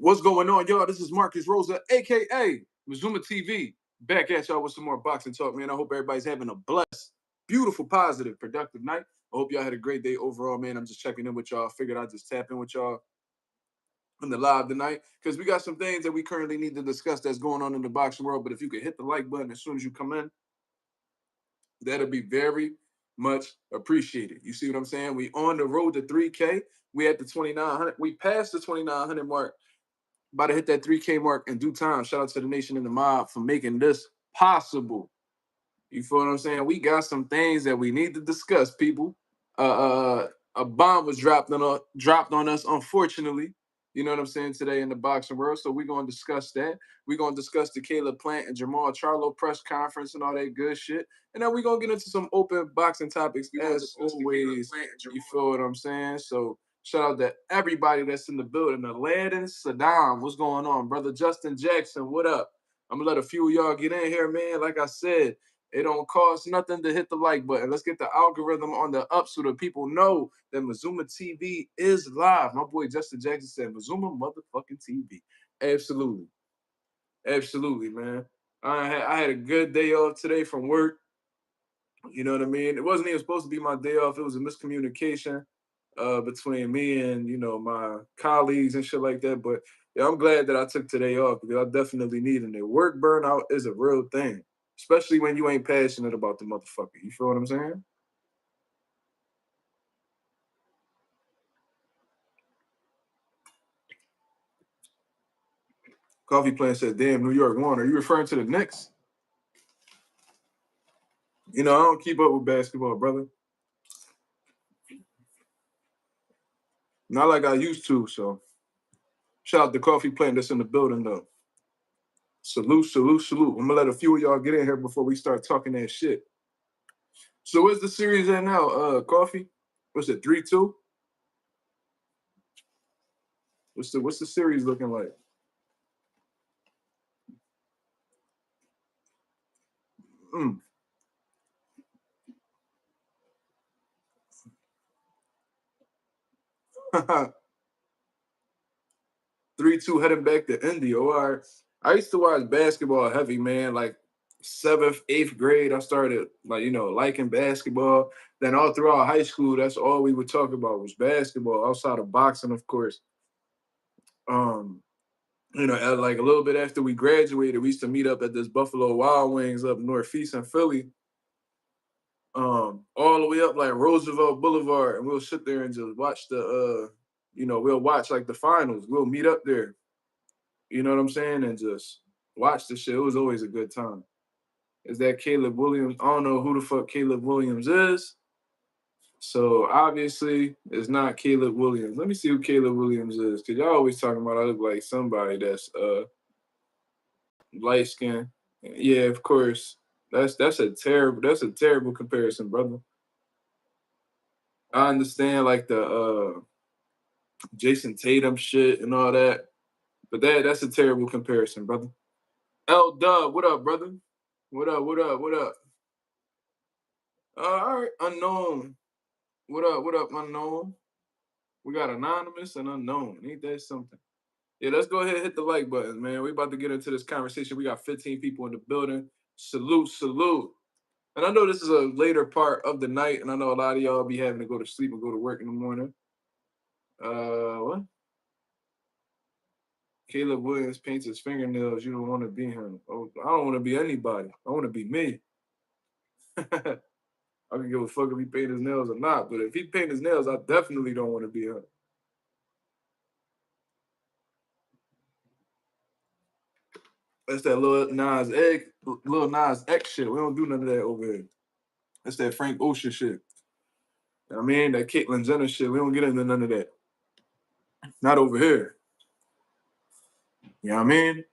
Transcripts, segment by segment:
What's going on, y'all? This is Marcus Rosa, a.k.a. Mazuma TV, back at y'all with some more boxing talk, man. I hope everybody's having a blessed, beautiful, positive, productive night. I hope y'all had a great day overall, man. I'm just checking in with y'all. Figured I'd just tap in with y'all on the live tonight because we got some things that we currently need to discuss that's going on in the boxing world. But if you could hit the like button as soon as you come in, that'll be very much appreciated. You see what I'm saying? We on the road to 3K. We at the 2,900. We passed the 2,900 mark. About to hit that 3K mark in due time. Shout out to the nation and the mob for making this possible. You feel what I'm saying? We got some things that we need to discuss, people. A bomb was dropped on us, unfortunately. You know what I'm saying, today in the boxing world. So we're going to discuss that. We're going to discuss the Caleb Plant and Jermall Charlo press conference and all that good shit. And then we're going to get into some open boxing topics as always. You feel what I'm saying? So shout out to everybody that's in the building. Aladdin Saddam, what's going on? Brother Justin Jackson, what up? I'm going to let a few of y'all get in here, man. Like I said, it don't cost nothing to hit the like button. Let's get the algorithm on the up so that people know that Mazuma TV is live. My boy Justin Jackson said, Mazuma motherfucking TV. Absolutely. Absolutely, man. I had a good day off today from work. You know what I mean? It wasn't even supposed to be my day off. It was a miscommunication between me and, my colleagues and shit like that. But yeah, I'm glad that I took today off because I definitely needed it. Work burnout is a real thing, especially when you ain't passionate about the motherfucker. You feel what I'm saying? Coffee Plant said, damn, New York won. Are you referring to the Knicks? I don't keep up with basketball, brother. Not like I used to, so shout out to Coffee Plant that's in the building, though. Salute, salute, salute. I'm going to let a few of y'all get in here before we start talking that shit. So where's the series at now, Coffee? What's it, 3-2? What's the series looking like? Mm. 3-2 heading back to Indy. All right. I used to watch basketball heavy, man. Like 7th, 8th grade, I started liking basketball. Then all throughout high school, that's all we would talk about was basketball, outside of boxing, of course. Like a little bit after we graduated, we used to meet up at this Buffalo Wild Wings up northeast in Philly. All the way up like Roosevelt Boulevard, and we'll sit there and just watch we'll watch like the finals. We'll meet up there. You know what I'm saying? And just watch the shit. It was always a good time. Is that Caleb Williams? I don't know who the fuck Caleb Williams is. So obviously it's not Caleb Williams. Let me see who Caleb Williams is. Cause y'all always talking about I look like somebody that's light skinned. Yeah, of course. That's a terrible comparison, brother. I understand like the Jason Tatum shit and all that, but that's a terrible comparison, brother. L Dub, what up, brother? What up? What up? What up? All right, unknown. What up? What up, unknown? We got anonymous and unknown. Ain't that something? Yeah, let's go ahead and hit the like button, man. We about to get into this conversation. We got 15 people in the building. Salute, salute. And I know this is a later part of the night, and I know a lot of y'all be having to go to sleep and go to work in the morning. What? Caleb Williams paints his fingernails. You don't want to be him. Oh, I don't want to be anybody. I want to be me. I can give a fuck if he paint his nails or not, but if he paint his nails, I definitely don't want to be him. That's that Lil Nas X shit. We don't do none of that over here. That's that Frank Ocean shit. I mean, that Caitlyn Jenner shit. We don't get into none of that. Not over here. You know what I mean?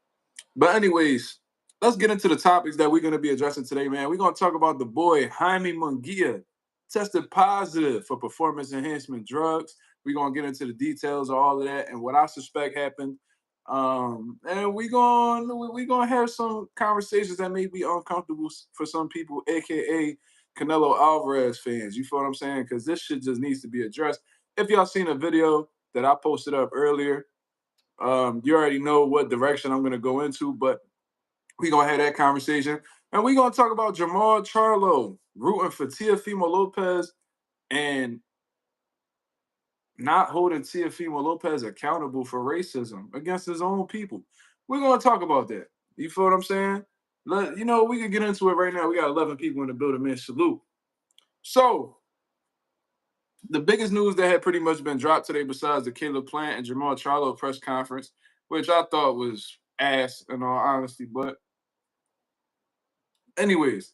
But anyways, let's get into the topics that we're going to be addressing today, man. We're going to talk about the boy Jaime Munguia tested positive for performance enhancement drugs. We're going to get into the details of all of that and what I suspect happened. And we're gonna have some conversations that may be uncomfortable for some people, aka Canelo Alvarez fans. You feel what I'm saying? Because this shit just needs to be addressed. If y'all seen a video that I posted up earlier, You already know what direction I'm gonna go into, but we're gonna have that conversation. And we're gonna talk about Jermall Charlo rooting for Teofimo Lopez and not holding Teofimo Lopez accountable for racism against his own people. We're gonna talk about that. You feel what I'm saying? We can get into it right now. We got 11 people in the building, man. Salute. So the biggest news that had pretty much been dropped today, besides the Caleb Plant and Jermall Charlo press conference, which I thought was ass in all honesty. But anyways,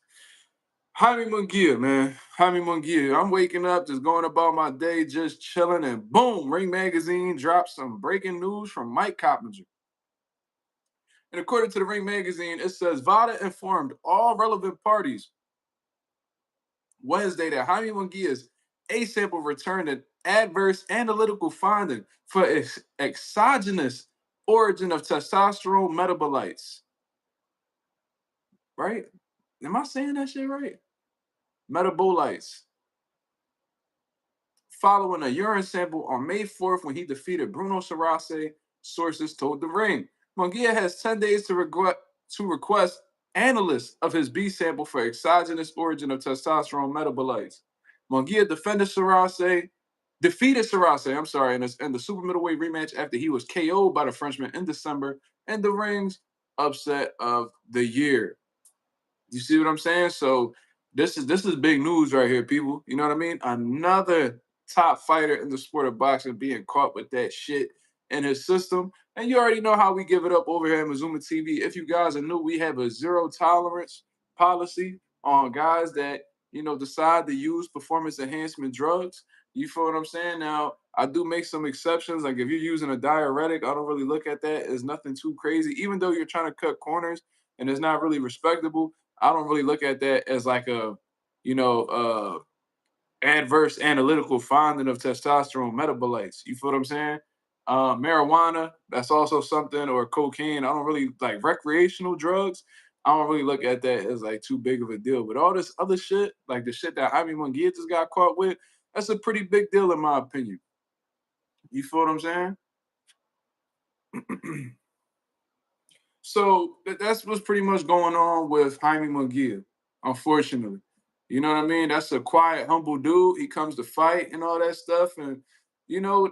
Jaime Munguia, man. Jaime Munguia. I'm waking up, just going about my day, just chilling, and boom, Ring Magazine drops some breaking news from Mike Coppinger. And according to the Ring Magazine, it says VADA informed all relevant parties Wednesday that Jaime Munguia's A sample returned an adverse analytical finding for exogenous origin of testosterone metabolites. Right? Am I saying that shit right? Metabolites. Following a urine sample on May 4th when he defeated Bruno Saracen, sources told the Ring. Munguia has 10 days to request analysis of his B sample for exogenous origin of testosterone metabolites. Munguia defeated Saracen, in the super middleweight rematch after he was KO'd by the Frenchman in December, and the Ring's upset of the year. You see what I'm saying? So this is big news right here, people. You know what I mean? Another top fighter in the sport of boxing being caught with that shit in his system. And you already know how we give it up over here at Mazuma TV. If you guys are new, we have a zero tolerance policy on guys that decide to use performance enhancement drugs. You feel what I'm saying? Now, I do make some exceptions. Like if you're using a diuretic, I don't really look at that as nothing too crazy. Even though you're trying to cut corners and it's not really respectable, I don't really look at that as like a, you know, adverse analytical finding of testosterone metabolites. You feel what I'm saying? Marijuana, that's also something, or cocaine. I don't really like recreational drugs. I don't really look at that as like too big of a deal. But all this other shit, like the shit that Jaime Munguia just got caught with, that's a pretty big deal in my opinion. You feel what I'm saying? So that's what's pretty much going on with Jaime Munguia, unfortunately. You know what I mean? That's a quiet, humble dude. He comes to fight and all that stuff. And,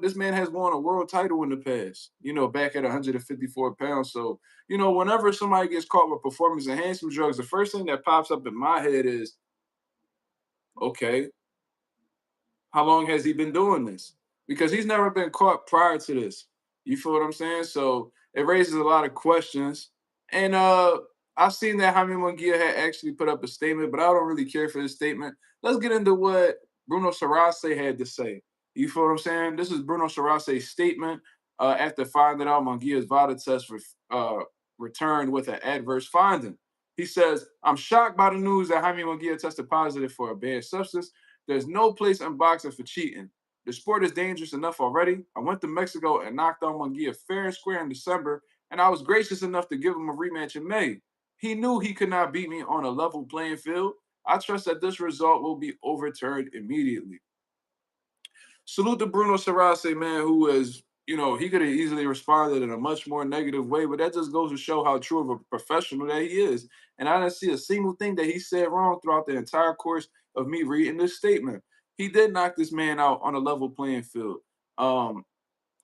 this man has won a world title in the past, back at 154 pounds. So, whenever somebody gets caught with performance enhancement drugs, the first thing that pops up in my head is, okay, how long has he been doing this? Because he's never been caught prior to this. You feel what I'm saying? So it raises a lot of questions. And I've seen that Jaime Munguia had actually put up a statement, but I don't really care for this statement. Let's get into what Bruno Saracen had to say. You feel what I'm saying? This is Bruno Saracen's statement after finding out Munguia's VADA test returned with an adverse finding. He says, I'm shocked by the news that Jaime Munguia tested positive for a banned substance. There's no place in boxing for cheating. The sport is dangerous enough already. I went to Mexico and knocked out Munguia fair and square in December, and I was gracious enough to give him a rematch in May. He knew he could not beat me on a level playing field. I trust that this result will be overturned immediately. Salute to Bruno Saracen, man, who is, he could have easily responded in a much more negative way, but that just goes to show how true of a professional that he is. And I didn't see a single thing that he said wrong throughout the entire course of me reading this statement. He did knock this man out on a level playing field. Jaime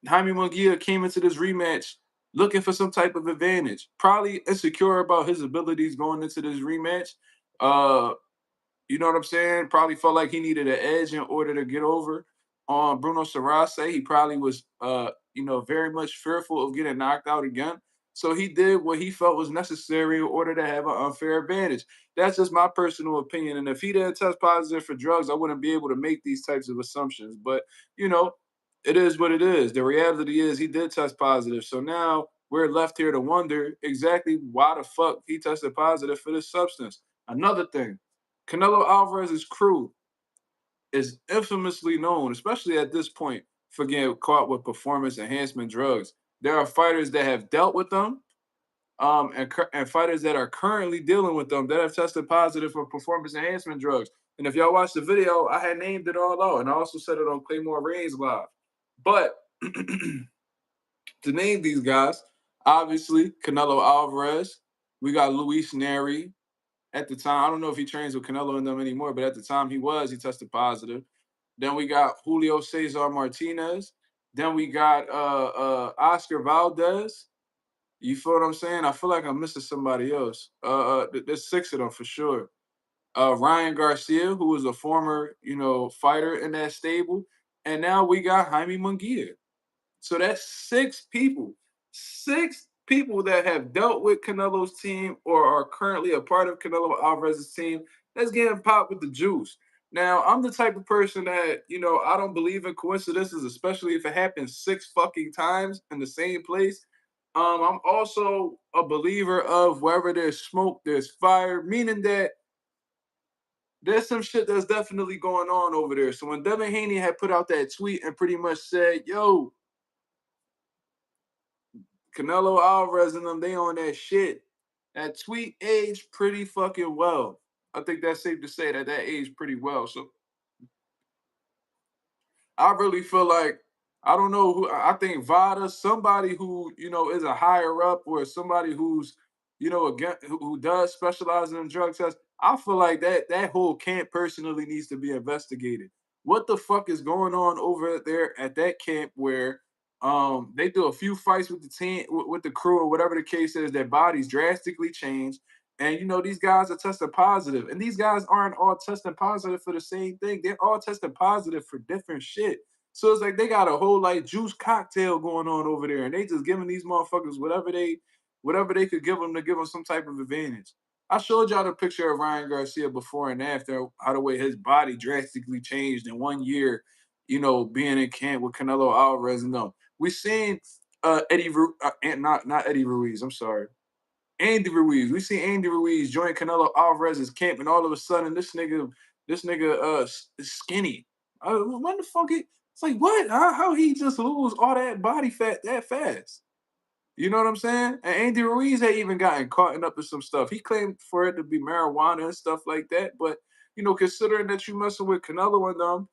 Munguia came into this rematch looking for some type of advantage, probably insecure about his abilities going into this rematch. You know what I'm saying? Probably felt like he needed an edge in order to get over on Bruno Saracen. He probably was, very much fearful of getting knocked out again. So he did what he felt was necessary in order to have an unfair advantage. That's just my personal opinion. And if he didn't test positive for drugs, I wouldn't be able to make these types of assumptions. But, it is what it is. The reality is he did test positive. So now we're left here to wonder exactly why the fuck he tested positive for this substance. Another thing, Canelo Alvarez's crew is infamously known, especially at this point, for getting caught with performance enhancement drugs. There are fighters that have dealt with them, and fighters that are currently dealing with them that have tested positive for performance enhancement drugs. And if y'all watch the video, I had named it all out, and I also said it on Claymore Reigns Live. But To name these guys, obviously Canelo Alvarez. We got Luis Neri. At the time, I don't know if he trains with Canelo and them anymore, but at the time he was. He tested positive. Then we got Julio Cesar Martinez. Then we got Oscar Valdez. You feel what I'm saying? I feel like I'm missing somebody else. There's six of them for sure. Ryan Garcia, who was a former, fighter in that stable, and now we got Jaime Munguia. So that's six people that have dealt with Canelo's team or are currently a part of Canelo Alvarez's team that's getting popped with the juice. Now, I'm the type of person that, I don't believe in coincidences, especially if it happens six fucking times in the same place. I'm also a believer of wherever there's smoke, there's fire, meaning that there's some shit that's definitely going on over there. So when Devin Haney had put out that tweet and pretty much said, yo, Canelo Alvarez and them, they on that shit. That tweet aged pretty fucking well. I think that's safe to say that aged pretty well. So I really feel like I don't know who I think Vada, somebody who is a higher up or somebody who's again who does specialize in drug tests. I feel like that whole camp personally needs to be investigated. What the fuck is going on over there at that camp where they do a few fights with the team with the crew or whatever the case is, their bodies drastically change. And these guys are testing positive, and these guys aren't all testing positive for the same thing. They're all testing positive for different shit. So it's like they got a whole like juice cocktail going on over there, and they just giving these motherfuckers whatever they could give them to give them some type of advantage. I showed y'all the picture of Ryan Garcia before and after, how the way his body drastically changed in 1 year, being in camp with Canelo Alvarez and them. We seen not Eddie Ruiz. I'm sorry. Andy Ruiz. We see Andy Ruiz join Canelo Alvarez's camp, and all of a sudden, this nigga is skinny. What the fuck? It's like what? How he just lose all that body fat that fast? You know what I'm saying? And Andy Ruiz had even gotten caught up in some stuff. He claimed for it to be marijuana and stuff like that, but considering that you messing with Canelo and them,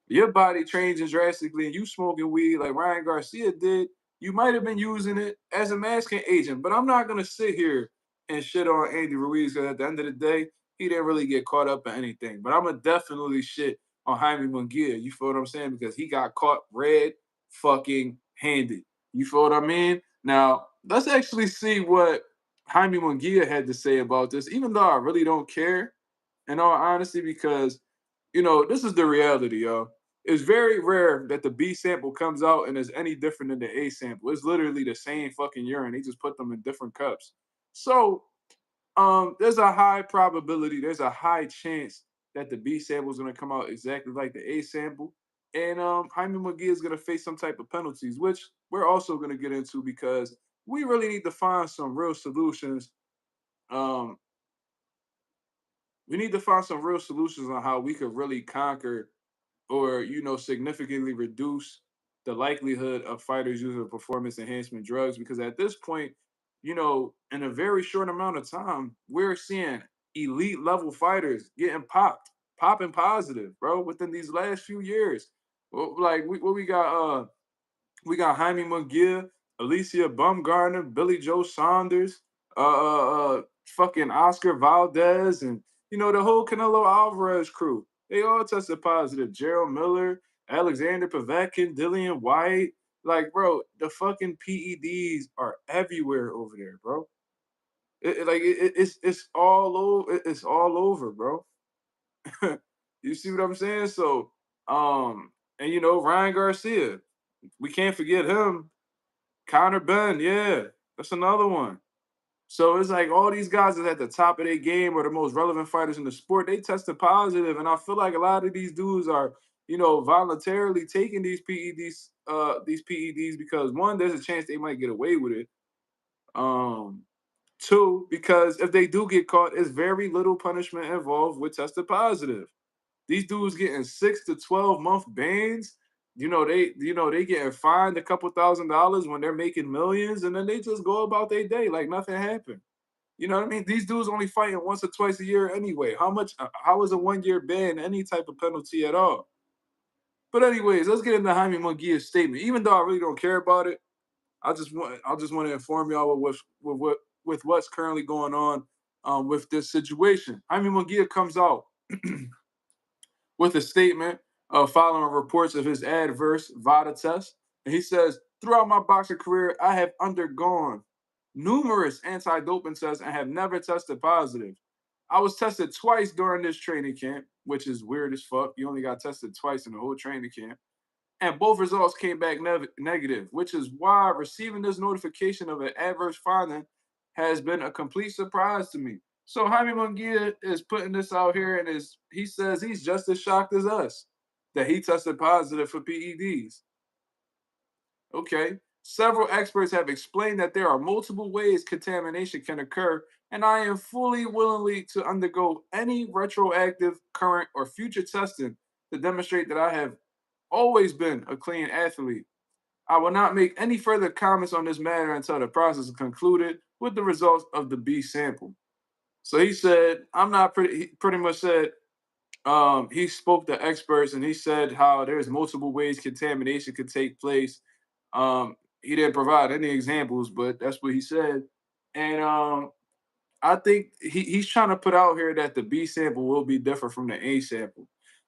your body changes drastically and you smoking weed like Ryan Garcia did, you might have been using it as a masking agent. But I'm not gonna sit here and shit on Andy Ruiz because at the end of the day, he didn't really get caught up in anything. But I'm gonna definitely shit on Jaime Munguia. You feel what I'm saying? Because he got caught red fucking handed. You feel what I mean? Now let's actually see what Jaime Munguia had to say about this, even though I really don't care, in all honesty, because this is the reality, y'all. It's very rare that the B sample comes out and is any different than the A sample. It's literally the same fucking urine. They just put them in different cups. So there's a high probability, there's a high chance that the B sample is gonna come out exactly like the A sample. And Jaime Munguia is gonna face some type of penalties, which we're also gonna get into because we really need to find some real solutions. Um, we need to find some real solutions on how we could really conquer or significantly reduce the likelihood of fighters using performance enhancement drugs, because at this point, in a very short amount of time, we're seeing elite level fighters getting popping positive, bro, within these last few years. Well, like what we got Jaime Munguia, Alicia Bumgarner, Billy Joe Saunders, fucking Oscar Valdez, and the whole Canelo Alvarez crew. They all tested positive. Gerald Miller, Alexander Povetkin, Dillian White. Like, bro, the fucking PEDs are everywhere over there, bro. It's all over. It's all over, bro. You see what I'm saying? So, and Ryan Garcia, we can't forget him. Connor Ben, yeah, that's another one. So it's like all these guys is at the top of their game or the most relevant fighters in the sport. They tested positive, and I feel like a lot of these dudes are, voluntarily taking these PEDs because one, there's a chance they might get away with it. Um, Two, because if they do get caught, it's very little punishment involved with tested positive. These dudes getting 6 to 12 month bans. They getting fined a couple $1,000s when they're making millions, and then they just go about their day like nothing happened. You know what I mean? These dudes only fighting once or twice a year anyway. How is a 1 year ban any type of penalty at all? But anyways, let's get into Jaime Munguia's statement. Even though I really don't care about it, I just want to inform y'all with what's currently going on with this situation. Jaime Munguia comes out with a statement following reports of his adverse VADA test. And he says, throughout my boxing career, I have undergone numerous anti-doping tests and have never tested positive. I was tested twice during this training camp, which is weird as fuck. You only got tested twice in the whole training camp. And both results came back negative, which is why receiving this notification of an adverse finding has been a complete surprise to me. So Jaime Munguia is putting this out here, and he says he's just as shocked as us that he tested positive for PEDs. Okay. Several experts have explained that there are multiple ways contamination can occur, and I am fully willingly to undergo any retroactive, current, or future testing to demonstrate that I have always been a clean athlete. I will not make any further comments on this matter until the process is concluded with the results of the B sample. So he said, I'm not pretty, he pretty much said, he spoke to experts and he said how there's multiple ways contamination could take place. He didn't provide any examples, but that's what he said. And I think he's trying to put out here that the B sample will be different from the A sample.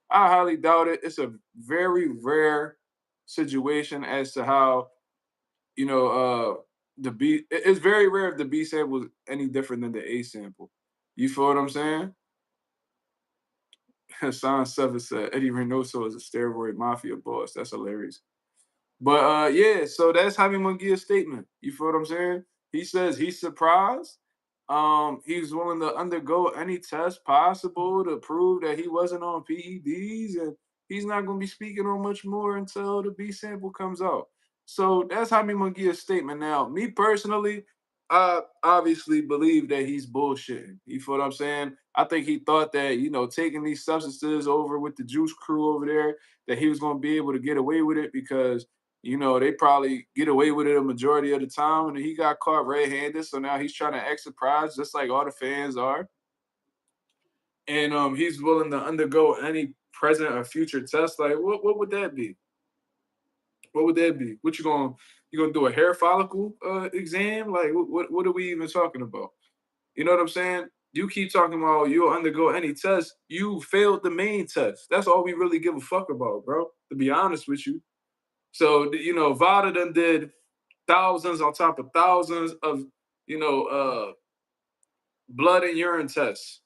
I highly doubt it. It's a very rare situation as to how, you know, the B, it's very rare if the B sample is any different than the A sample. You feel what I'm saying? Hassan Seven said Eddie Reynoso is a steroid mafia boss. That's hilarious. But yeah, so that's Jaime Munguia's statement. You feel what I'm saying? He says he's surprised. He's willing to undergo any test possible to prove that he wasn't on PEDs, and he's not going to be speaking on much more until the B sample comes out. So that's Jaime Munguia's statement. Now, me personally, I obviously believe that he's bullshitting. You feel what I'm saying? I think he thought that, taking these substances over with the juice crew over there, that he was going to be able to get away with it because they probably get away with it a majority of the time. And he got caught red-handed, so now he's trying to act surprised, just like all the fans are. And he's willing to undergo any present or future test. Like, what would that be? What would that be? What you gonna do a hair follicle exam? Like, what are we even talking about? You know what I'm saying? You keep talking about you'll undergo any test. You failed the main test. That's all we really give a fuck about, bro. To be honest with you. So Vada done did thousands on top of thousands of blood and urine tests,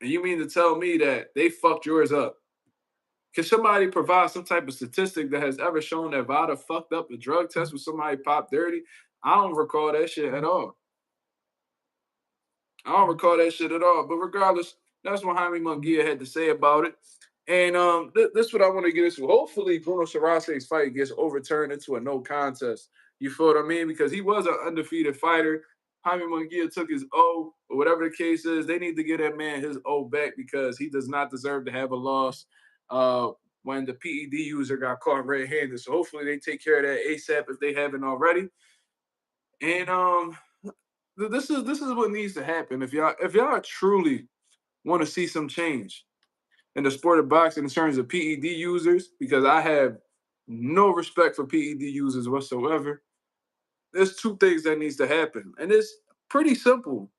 and you mean to tell me that they fucked yours up? Can somebody provide some type of statistic that has ever shown that Vada fucked up a drug test with somebody popped dirty? I don't recall that shit at all. I don't recall that shit at all. But regardless, that's what Jaime Munguia had to say about it. And this is what I want to get into. Hopefully, Bruno Sarace's fight gets overturned into a no contest. You feel what I mean? Because he was an undefeated fighter. Jaime Munguia took his O, or whatever the case is. They need to get that man his O back because he does not deserve to have a loss when the PED user got caught red-handed. So hopefully they take care of that ASAP if they haven't already. And this is what needs to happen if y'all truly want to see some change in the sport of boxing in terms of PED users, because I have no respect for PED users whatsoever. There's two things that needs to happen, and it's pretty simple.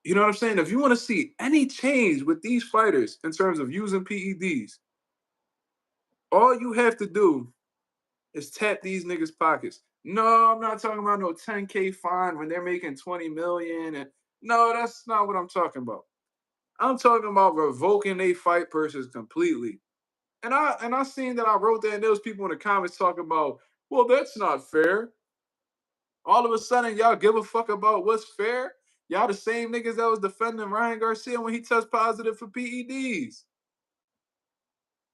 You know what I'm saying? If you want to see any change with these fighters in terms of using PEDs, all you have to do is tap these niggas' pockets. No, I'm not talking about no 10K fine when they're making 20 million. And no, that's not what I'm talking about. I'm talking about revoking their fight purses completely. And I seen that I wrote that, and there was people in the comments talking about, well, that's not fair. All of a sudden, y'all give a fuck about what's fair? Y'all the same niggas that was defending Ryan Garcia when he tested positive for PEDs.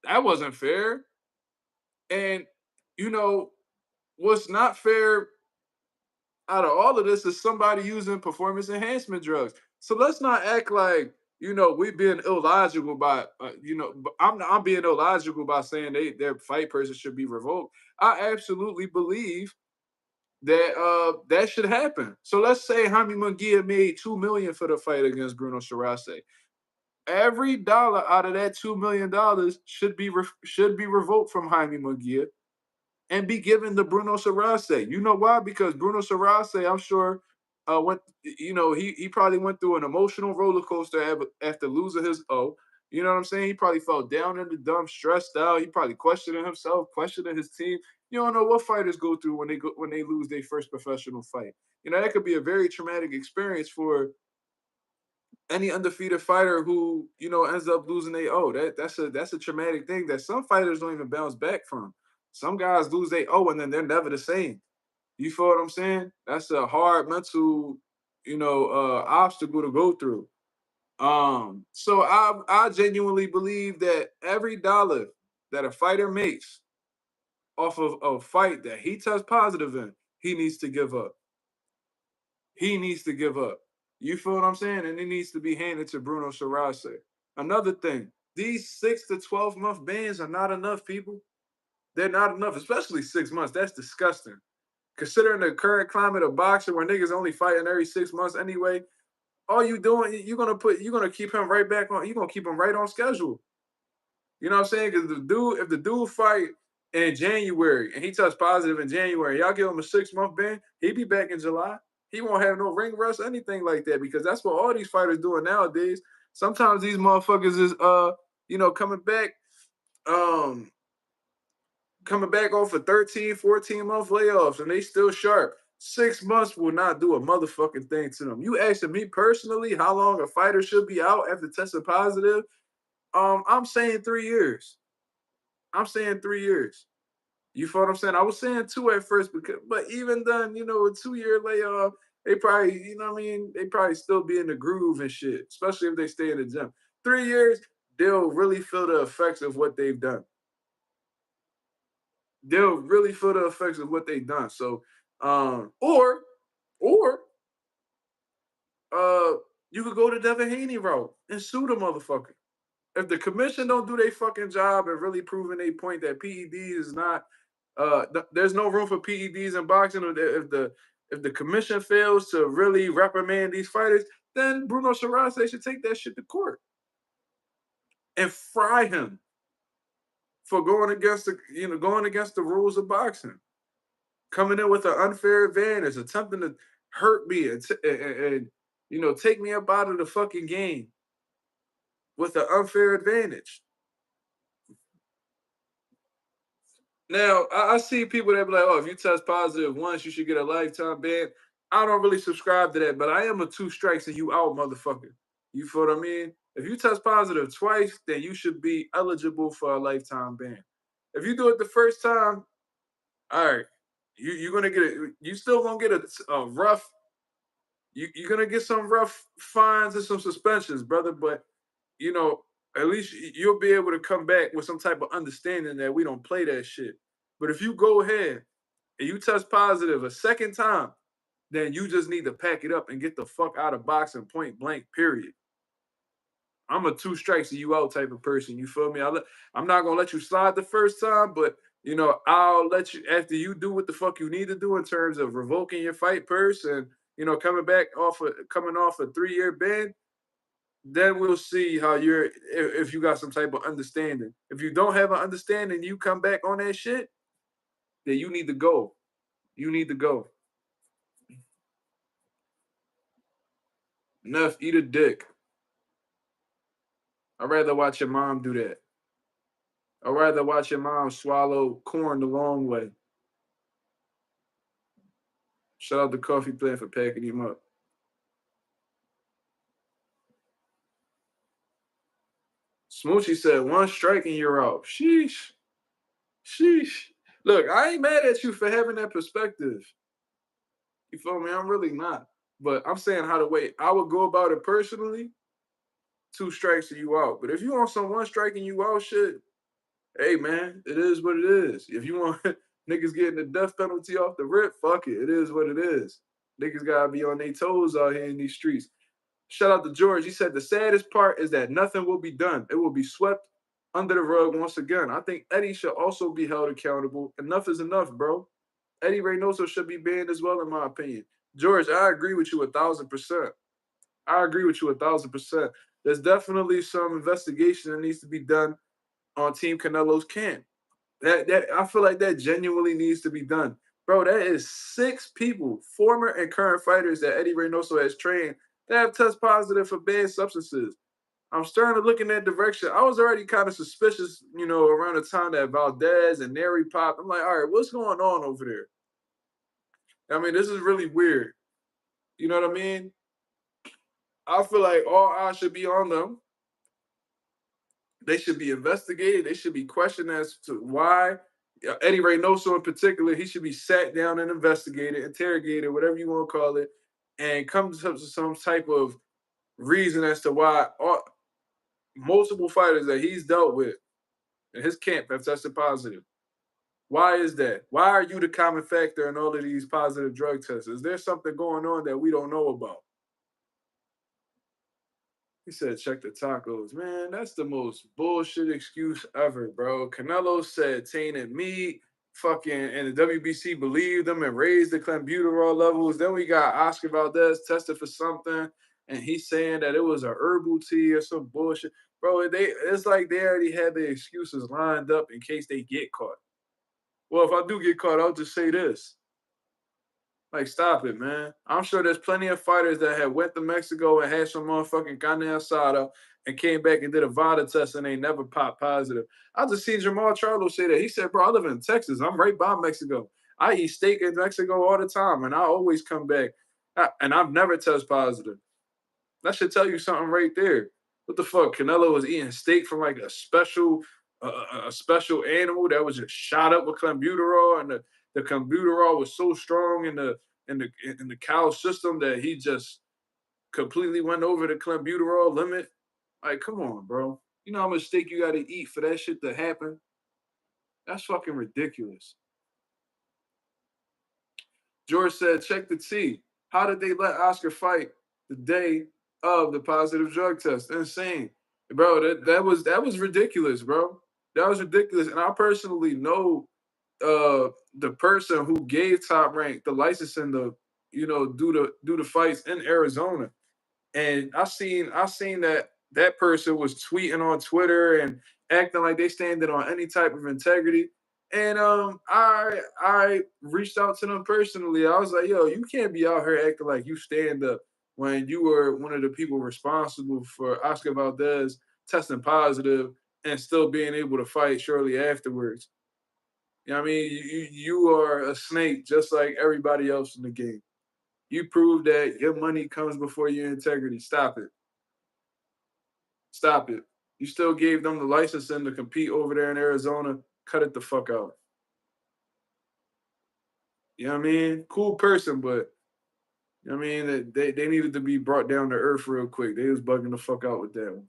That wasn't fair. And what's not fair out of all of this is somebody using performance enhancement drugs. So let's not act like we being illogical by I'm being illogical by saying their fight person should be revoked. I absolutely believe that that should happen. So let's say Jaime Munguia made $2 million for the fight against Bruno Sharace. Every dollar out of that $2 million should be revoked from Jaime Munguia, and be given the Bruno Sarase. You know why? Because Bruno Sarase, I'm sure, went. He probably went through an emotional roller coaster after losing his O. You know what I'm saying? He probably felt down in the dumps, stressed out. He probably questioning himself, questioning his team. You don't know what fighters go through when they lose their first professional fight. That could be a very traumatic experience for any undefeated fighter who ends up losing their O. That's a traumatic thing that some fighters don't even bounce back from. Some guys lose their O and then they're never the same. You feel what I'm saying? That's a hard mental, obstacle to go through. So I genuinely believe that every dollar that a fighter makes off of a fight that he tests positive in, he needs to give up. He needs to give up. You feel what I'm saying? And it needs to be handed to Bruno Sarase. Another thing, these 6 to 12-month bans are not enough, people. They're not enough, especially 6 months. That's disgusting. Considering the current climate of boxing where niggas only fighting every 6 months anyway, all you doing, you're gonna keep him right back on, you're gonna keep him right on schedule. You know what I'm saying? Because if the dude fight in January and he tests positive in January, y'all give him a 6-month ban, he be back in July. He won't have no ring rust, anything like that, because that's what all these fighters doing nowadays. Sometimes these motherfuckers is um coming back off of 13, 14-month layoffs and they still sharp. 6 months will not do a motherfucking thing to them. You asking me personally how long a fighter should be out after testing positive? I'm saying 3 years. I'm saying 3 years. You feel what I'm saying? I was saying 2 at first, but even then, a 2-year layoff, they probably, they probably still be in the groove and shit, especially if they stay in the gym. 3 years, they'll really feel the effects of what they've done. They'll really feel the effects of what they've done. So, or you could go the Devin Haney route and sue the motherfucker. If the commission don't do their fucking job and really proving their point that PED is not, there's no room for PEDs in boxing, or if the commission fails to really reprimand these fighters, then Bruno Sarase should take that shit to court and fry him for going against the rules of boxing, coming in with an unfair advantage, attempting to hurt me and take me up out of the fucking game with an unfair advantage. Now, I see people that be like, oh, if you test positive once, you should get a lifetime ban. I don't really subscribe to that, but I am a 2 strikes and you out, motherfucker. You feel what I mean? If you test positive twice, then you should be eligible for a lifetime ban. If you do it the first time, all right, you're gonna get it. You still gonna get a rough. You're gonna get some rough fines and some suspensions, brother. But at least you'll be able to come back with some type of understanding that we don't play that shit. But if you go ahead and you test positive a second time, then you just need to pack it up and get the fuck out of boxing, point blank, period. I'm a 2 strikes and you out type of person. You feel me? I'm not gonna let you slide the first time, but I'll let you, after you do what the fuck you need to do in terms of revoking your fight purse and coming off a 3-year ban. Then we'll see how if you got some type of understanding. If you don't have an understanding, you come back on that shit, then you need to go. You need to go. Enough, eat a dick. I'd rather watch your mom do that. I'd rather watch your mom swallow corn the long way. Shout out to Coffee Plant for packing him up. Smoochie said, 1 strike and you're out. Sheesh. Sheesh. Look, I ain't mad at you for having that perspective. You feel me? I'm really not. But I'm saying how the way I would go about it personally, 2 strikes and you out. But if you want some 1 strike and you out shit, hey man, it is what it is. If you want niggas getting the death penalty off the rip, fuck it. It is what it is. Niggas gotta be on their toes out here in these streets. Shout out to George. He said the saddest part is that nothing will be done. It will be swept under the rug once again. I think Eddie should also be held accountable. Enough is enough, bro. Eddie Reynoso should be banned as well, in my opinion. George, I agree with you 1,000%. I agree with you 1,000%. There's definitely some investigation that needs to be done on Team Canelo's camp. That I feel like that genuinely needs to be done. Bro, that is 6 people, former and current fighters that Eddie Reynoso has trained that have test positive for banned substances. I'm starting to look in that direction. I was already kind of suspicious, around the time that Valdez and Neri popped. I'm like, all right, what's going on over there? I mean, this is really weird. You know what I mean? I feel like all eyes should be on them. They should be investigated. They should be questioned as to why. Eddie Reynoso, in particular, he should be sat down and investigated, interrogated, whatever you want to call it, and come to some type of reason as to why multiple fighters that he's dealt with in his camp have tested positive. Why is that? Why are you the common factor in all of these positive drug tests? Is there something going on that we don't know about? He said, check the tacos. Man, that's the most bullshit excuse ever, bro. Canelo said tainted meat, fucking, and the WBC believed them and raised the clenbuterol levels. Then we got Oscar Valdez tested for something, and he's saying that it was a herbal tea or some bullshit. Bro, it's like they already had the excuses lined up in case they get caught. Well, if I do get caught, I'll just say this. Like, stop it, man. I'm sure there's plenty of fighters that had went to Mexico and had some motherfucking carne asada and came back and did a VADA test and they never popped positive. I just seen Jermall Charlo say that. He said, bro, I live in Texas. I'm right by Mexico. I eat steak in Mexico all the time, and I always come back. And I've never tested positive. That should tell you something right there. What the fuck? Canelo was eating steak from like a special animal that was just shot up with clenbuterol, and the clenbuterol was so strong in the cow system that he just completely went over the clenbuterol limit. Like, come on, bro. You know how much steak you got to eat for that shit to happen? That's fucking ridiculous. George said, check the T. How did they let Oscar fight the day of the positive drug test? Insane. Bro, that was ridiculous, bro. That was ridiculous. And I personally know the person who gave Top Rank the licensing to, do the fights in Arizona. And I seen that person was tweeting on Twitter and acting like they standing on any type of integrity. And I reached out to them personally. I was like, yo, you can't be out here acting like you stand up when you were one of the people responsible for Oscar Valdez testing positive and still being able to fight shortly afterwards. You know what I mean? You are a snake just like everybody else in the game. You prove that your money comes before your integrity. Stop it. Stop it. You still gave them the licensing to compete over there in Arizona. Cut it the fuck out. You know what I mean? Cool person, but you know what I mean? They needed to be brought down to earth real quick. They was bugging the fuck out with that one.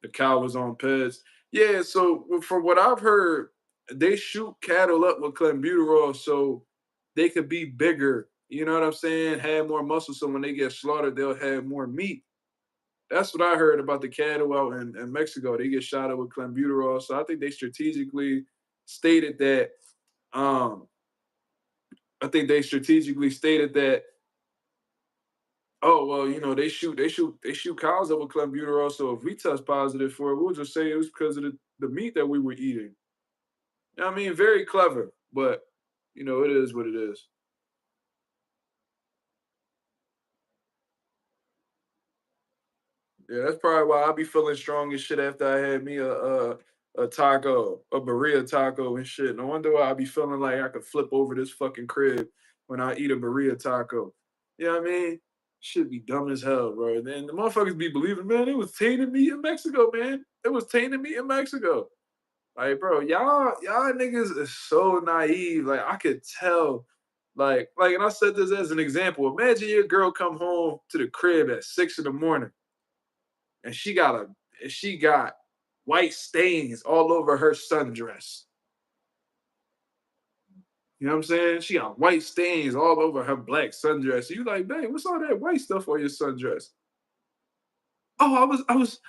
The cow was on Peds. Yeah, so from what I've heard, they shoot cattle up with clenbuterol so they could be bigger. You know what I'm saying? Have more muscle, so when they get slaughtered, they'll have more meat. That's what I heard about the cattle out in Mexico. They get shot up with clenbuterol. So I think they strategically stated that. Um, I think they strategically stated that. Oh well, they shoot cows up with clenbuterol. So if we test positive for it, we'll just say it was because of the meat that we were eating. You know what I mean, very clever, but it is what it is. Yeah, that's probably why I be feeling strong as shit after I had me a taco, a burrito taco and shit. No wonder why I be feeling like I could flip over this fucking crib when I eat a burrito taco. You know what I mean? Should be dumb as hell, bro. And then the motherfuckers be believing, man, it was tainted meat in Mexico, man. It was tainted meat in Mexico. Like, bro, y'all niggas is so naive. Like, I could tell. And I said this as an example. Imagine your girl come home to the crib at 6 in the morning and she got white stains all over her sundress. You know what I'm saying? She got white stains all over her black sundress. You like, babe, what's all that white stuff on your sundress? Oh, I was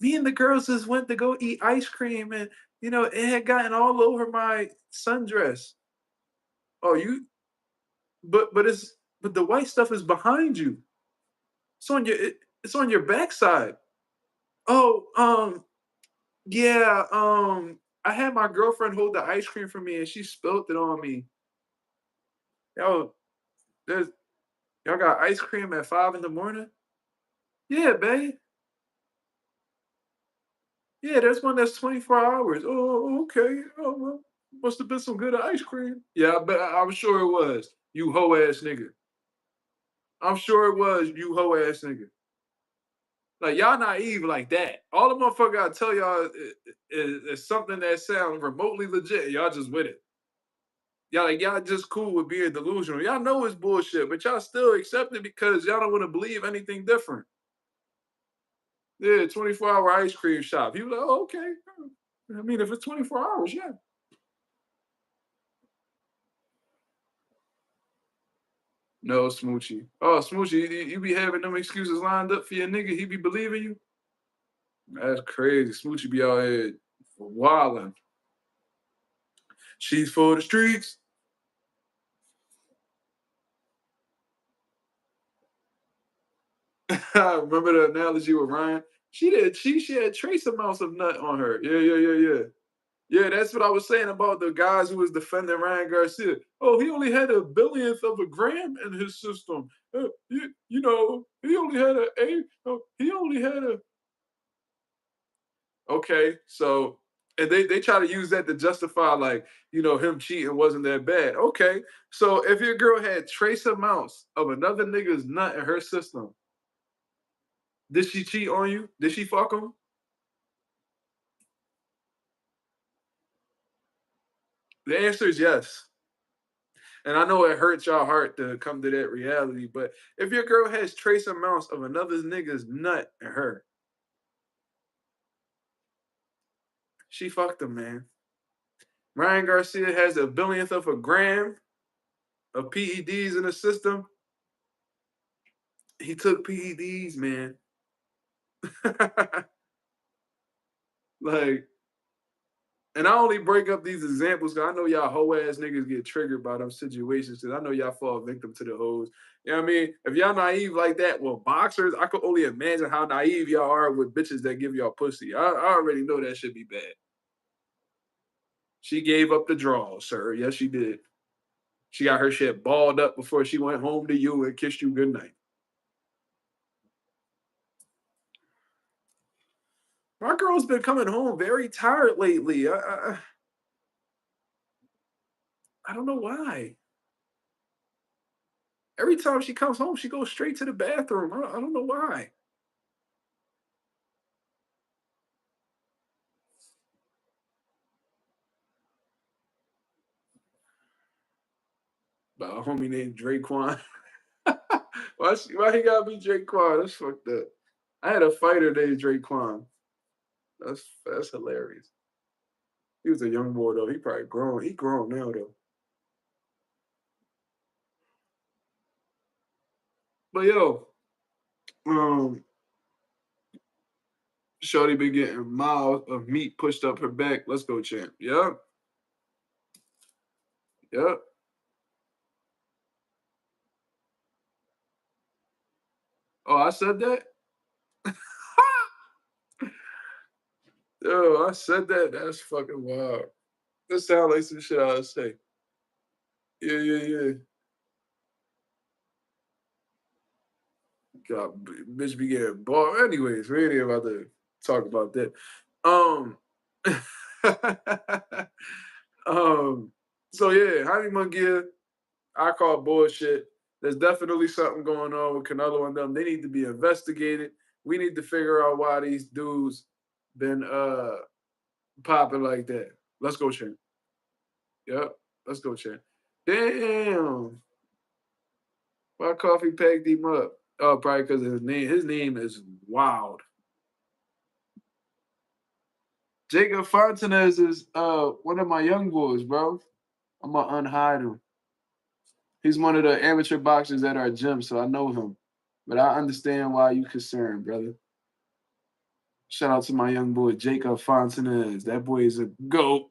me and the girls just went to go eat ice cream and it had gotten all over my sundress. Oh, but the white stuff is behind you. It's on your backside. Oh, yeah, I had my girlfriend hold the ice cream for me and she spilled it on me. Yo, there's y'all got ice cream at 5 in the morning? Yeah, babe. Yeah, there's one that's 24 hours. Oh, okay. Oh, well, must have been some good ice cream. Yeah, I'm sure it was. You hoe ass nigga. I'm sure it was, you hoe ass nigga. Like y'all naive like that. All the motherfucker gotta tell y'all is something that sounds remotely legit. Y'all just with it. Y'all just cool with being delusional. Y'all know it's bullshit, but y'all still accept it because y'all don't want to believe anything different. Yeah, 24-hour ice cream shop. He was like, oh, okay. I mean, if it's 24 hours, yeah. No, Smoochie. Oh, Smoochie, you be having them excuses lined up for your nigga. He be believing you. That's crazy. Smoochie be out here wilding. She's for the streets. Remember the analogy with Ryan? She had trace amounts of nut on her. Yeah. Yeah, that's what I was saying about the guys who was defending Ryan Garcia. Oh, he only had a billionth of a gram in his system. You know, he only had he only had a. Okay, so and they try to use that to justify like him cheating wasn't that bad. Okay, so if your girl had trace amounts of another nigga's nut in her system, did she cheat on you? Did she fuck him? The answer is yes. And I know it hurts y'all heart to come to that reality, but if your girl has trace amounts of another nigga's nut in her, she fucked him, man. Ryan Garcia has a billionth of a gram of PEDs in the system. He took PEDs, man. Like, and I only break up these examples because I know y'all hoe ass niggas get triggered by them situations. Because I know y'all fall victim to the hoes. You know what I mean? If y'all naive like that, well, boxers, I could only imagine how naive y'all are with bitches that give y'all pussy. I already know that should be bad. She gave up the draw, sir. Yes, she did. She got her shit balled up before she went home to you and kissed you goodnight. My girl's been coming home very tired lately. I don't know why. Every time she comes home, she goes straight to the bathroom. I don't know why. By a homie named Draquan. Why he gotta be Draquan? That's fucked up. I had a fighter named Draquan. That's hilarious. He was a young boy though. He probably grown. He grown now though. But yo, um, Shorty been getting miles of meat pushed up her back. Let's go, champ. Yep. Yep. Oh, I said that? Yo, I said that. That's fucking wild. That sounds like some shit I would say. Yeah. God, bitch be getting bought. Anyways, we ain't about to talk about that. Um, so yeah, Jaime Munguia, I call bullshit. There's definitely something going on with Canelo and them. They need to be investigated. We need to figure out why these dudes been popping like that. Let's go, Chan. Yep. Let's go, Chan. Damn. Why coffee packed him up? Oh, probably because of his name. His name is wild. Jacob Fontanez is one of my young boys, bro. I'm gonna unhide him. He's one of the amateur boxers at our gym, so I know him. But I understand why you concerned, brother. Shout out to my young boy Jacob Fontanez. That boy is a goat.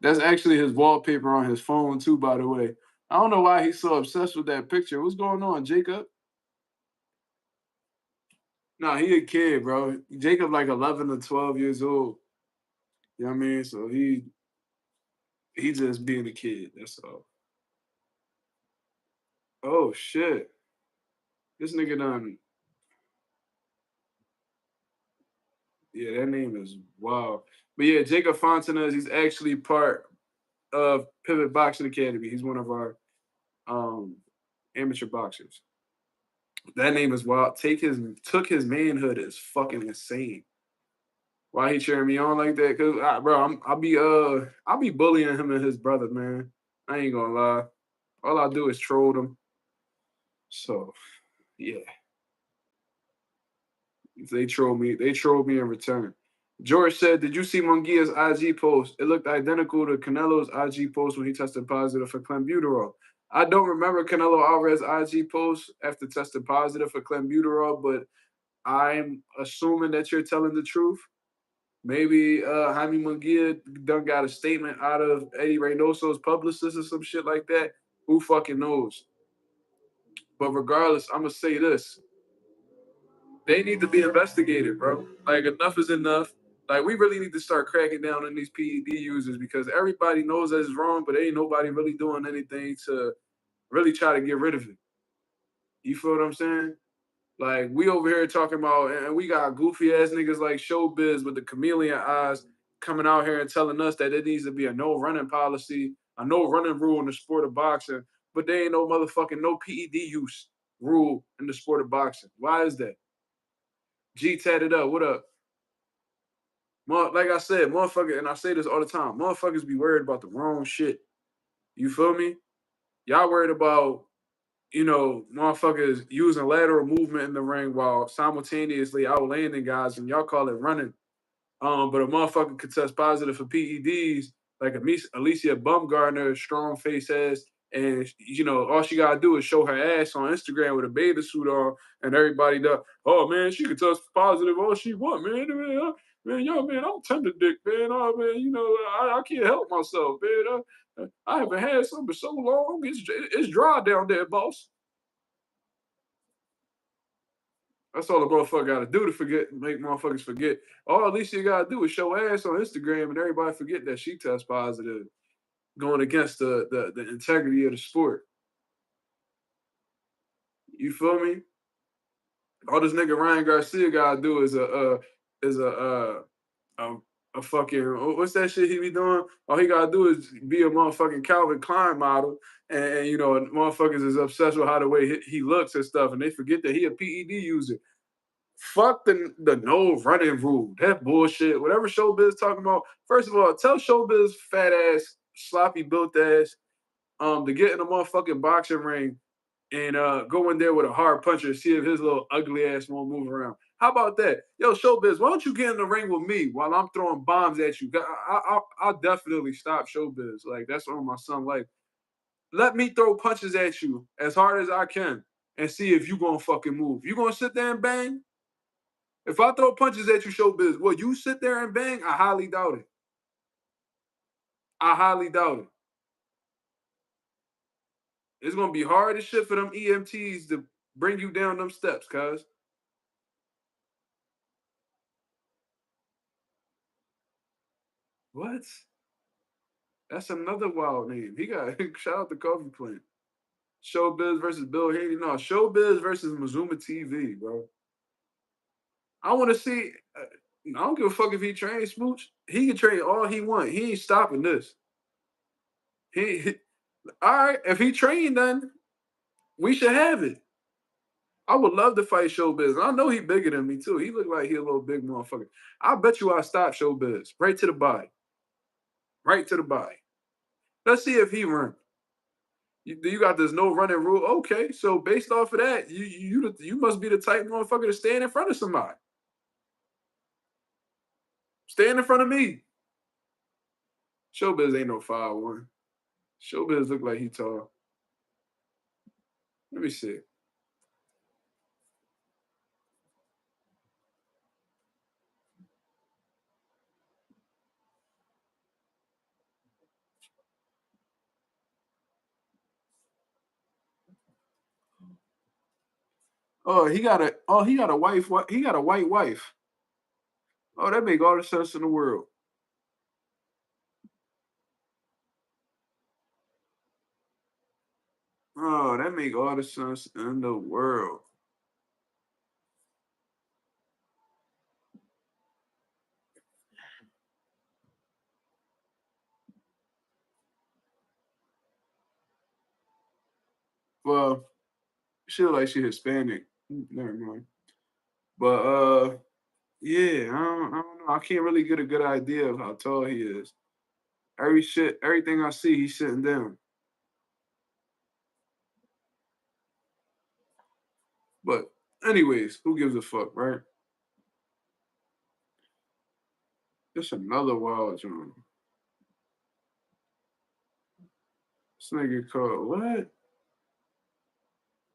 That's actually his wallpaper on his phone too, by the way. I don't know why he's so obsessed with that picture. What's going on, Jacob? Nah, he a kid, bro. Jacob like 11 or 12 years old. You know what I mean? So he just being a kid. That's all. Oh shit. This nigga done. Yeah, that name is wild. But yeah, Jacob Fontanez, he's actually part of Pivot Boxing Academy. He's one of our um amateur boxers. That name is wild. Took his manhood is fucking insane. Why he cheering me on like that? Cause bro, I'll be bullying him and his brother, man. I ain't gonna lie. All I do is troll them. So yeah, if they troll me in return. George said, "Did you see Munguia's IG post? It looked identical to Canelo's IG post when he tested positive for clenbuterol." I don't remember Canelo Alvarez's IG post after testing positive for clenbuterol, but I'm assuming that you're telling the truth. Maybe Jaime Munguia done got a statement out of Eddie Reynoso's publicist or some shit like that. Who fucking knows? But regardless, I'm gonna say this: they need to be investigated, bro. Like enough is enough. Like we really need to start cracking down on these PED users because everybody knows that it's wrong, but ain't nobody really doing anything to really try to get rid of it. You feel what I'm saying? Like we over here talking about, and we got goofy ass niggas like Showbiz with the chameleon eyes coming out here and telling us that it needs to be a no running policy, a no running rule in the sport of boxing, but there ain't no motherfucking no PED use rule in the sport of boxing. Why is that? G tatted up. What up? Like I said, motherfucker, and I say this all the time, motherfuckers be worried about the wrong shit. You feel me? Y'all worried about motherfuckers using lateral movement in the ring while simultaneously outlanding guys, and y'all call it running. But a motherfucker could test positive for PEDs, like Alicia Bumgarner, strong face ass, and all she gotta do is show her ass on Instagram with a bathing suit on, and everybody does. Oh man, she could test positive all she want, man. Man, I'm tender dick, man. Oh man, I can't help myself, man. I haven't had something for so long. It's dry down there, boss. That's all a motherfucker gotta do to make motherfuckers forget. All Alicia gotta do is show ass on Instagram and everybody forget that she tests positive, going against the integrity of the sport. You feel me? All this nigga Ryan Garcia gotta do is a, a fucking what's that shit he be doing? All he gotta do is be a motherfucking Calvin Klein model, and motherfuckers is obsessed with how the way he looks and stuff, and they forget that he a PED user. Fuck the no running rule. That bullshit. Whatever Showbiz talking about. First of all, tell Showbiz fat ass, sloppy built ass, to get in a motherfucking boxing ring and go in there with a hard puncher and see if his little ugly ass won't move around. How about that? Yo, Showbiz, why don't you get in the ring with me while I'm throwing bombs at you? I'll definitely stop Showbiz. Like, that's on my son. Like, let me throw punches at you as hard as I can and see if you gonna fucking move. You gonna sit there and bang? If I throw punches at you, Showbiz, will you sit there and bang? I highly doubt it. I highly doubt it. It's gonna be hard as shit for them EMTs to bring you down them steps, cuz. What? That's another wild name. He got shout out to Coffee Plant. Showbiz versus Bill Haney. No, Showbiz versus Mazuma TV, bro. I want to see. I don't give a fuck if he trains Smooch. He can train all he want. He ain't stopping this. He all right. If he trained, then we should have it. I would love to fight Showbiz. I know he bigger than me too. He look like he a little big motherfucker. I bet you I stop Showbiz right to the body, right to the body. Let's see if he run. You got this no running rule. Okay, so based off of that, you must be the type motherfucker to stand in front of somebody. Stand in front of me. Showbiz ain't no 5'1". Showbiz look like he tall. Let me see. Oh, he got a wife. What? He got a white wife. Oh, that make all the sense in the world. Oh, that make all the sense in the world. Well, she look like she Hispanic. Never mind. But yeah, I don't know. I can't really get a good idea of how tall he is. Everything I see, he's sitting down. But anyways, who gives a fuck, right? It's another wild joint. This nigga called what?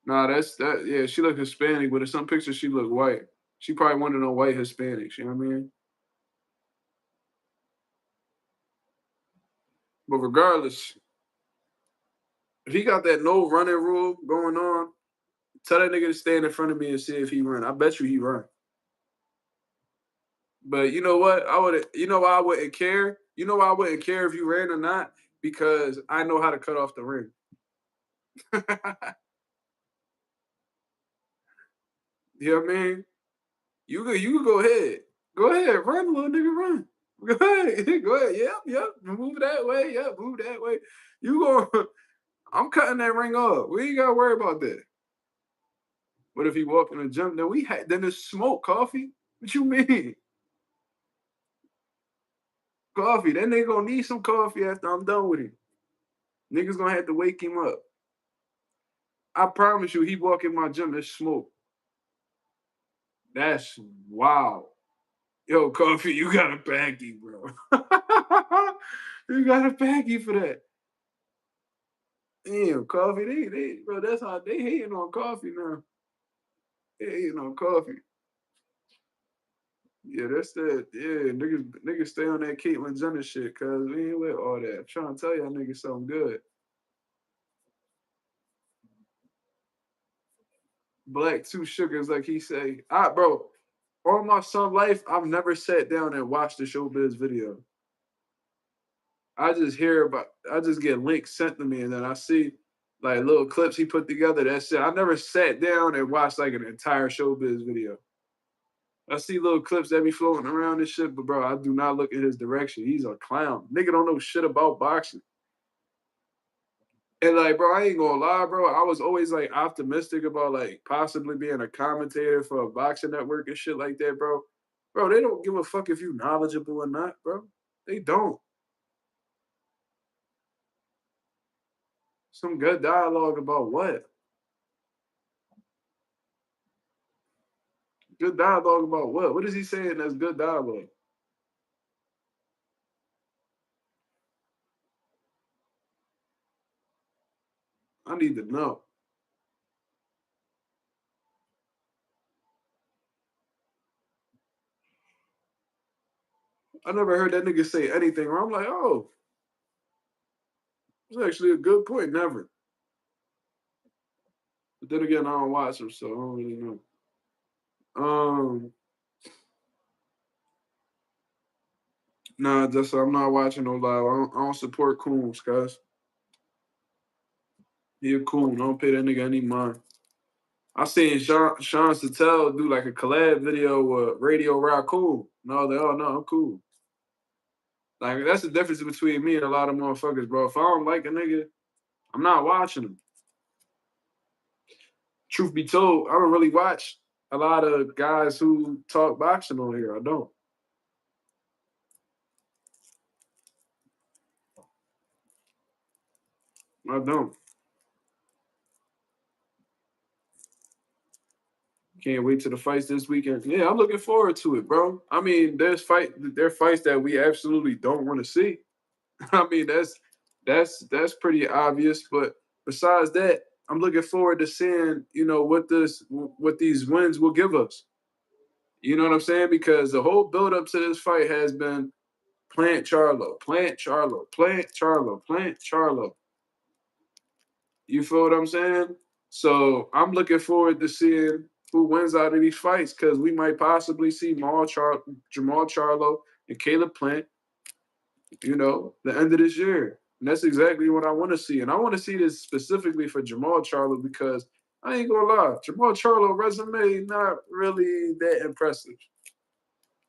Nah, that's that. Yeah, she look Hispanic, but in some pictures she look white. She probably one of them white Hispanics. You know what I mean? But regardless, if he got that no running rule going on, tell that nigga to stand in front of me and see if he run. I bet you he run. But you know what? I would. You know why I wouldn't care? You know why I wouldn't care if you ran or not? Because I know how to cut off the ring. You know what I mean? You can go ahead. Go ahead, run, little nigga, run. Go ahead. Go ahead. Yep. Move that way. Yep, move that way. You go. I'm cutting that ring off. We ain't gotta worry about that. But if he walk in the gym, then there's smoke, coffee. What you mean? Coffee. Then they gonna need some coffee after I'm done with him. Niggas gonna have to wake him up. I promise you, he walk in my gym, there's smoke. That's wow. Yo, coffee, you got a baggie, bro. You got a baggie for that. Damn, coffee, bro, that's how they hating on coffee now. They hating on coffee. Yeah, that's that. Yeah, niggas stay on that Caitlyn Jenner shit, cause we ain't with all that. I'm trying to tell y'all niggas something good. Black two sugars, like he say. Bro, all my son life, I've never sat down and watched the showbiz video. I just get links sent to me, and then I see like little clips he put together. That's it. I never sat down and watched like an entire showbiz video. I see little clips that be floating around and shit, but bro, I do not look in his direction. He's a clown. Nigga don't know shit about boxing. And like, bro, I ain't gonna lie, bro. I was always like optimistic about like possibly being a commentator for a boxing network and shit like that, bro. Bro, they don't give a fuck if you knowledgeable or not, bro. They don't. Some good dialogue about what? Good dialogue about what? What is he saying that's good dialogue? I need to know. I never heard that nigga say anything wrong. I'm like, oh, it's actually a good point. Never. But then again, I don't watch him, so I don't really know. Um, nah, just I'm not watching no live. I don't support Coons, guys. He a coon. Don't pay that nigga any mind. I seen Sean Sattel do like a collab video with Radio Raccoon. No, they all know I'm cool. Like that's the difference between me and a lot of motherfuckers, bro. If I don't like a nigga, I'm not watching him. Truth be told, I don't really watch a lot of guys who talk boxing on here. I don't. I don't. Can't wait till the fights this weekend. Yeah, I'm looking forward to it, bro. I mean, there are fights that we absolutely don't want to see. I mean, that's pretty obvious. But besides that, I'm looking forward to seeing, what these wins will give us. You know what I'm saying? Because the whole build up to this fight has been plant Charlo, plant Charlo, plant Charlo, plant Charlo. You feel what I'm saying? So I'm looking forward to seeing who wins out of these fights because we might possibly see Jermall Charlo and Caleb Plant, the end of this year. And that's exactly what I want to see. And I want to see this specifically for Jermall Charlo because I ain't gonna lie, Jermall Charlo resume not really that impressive.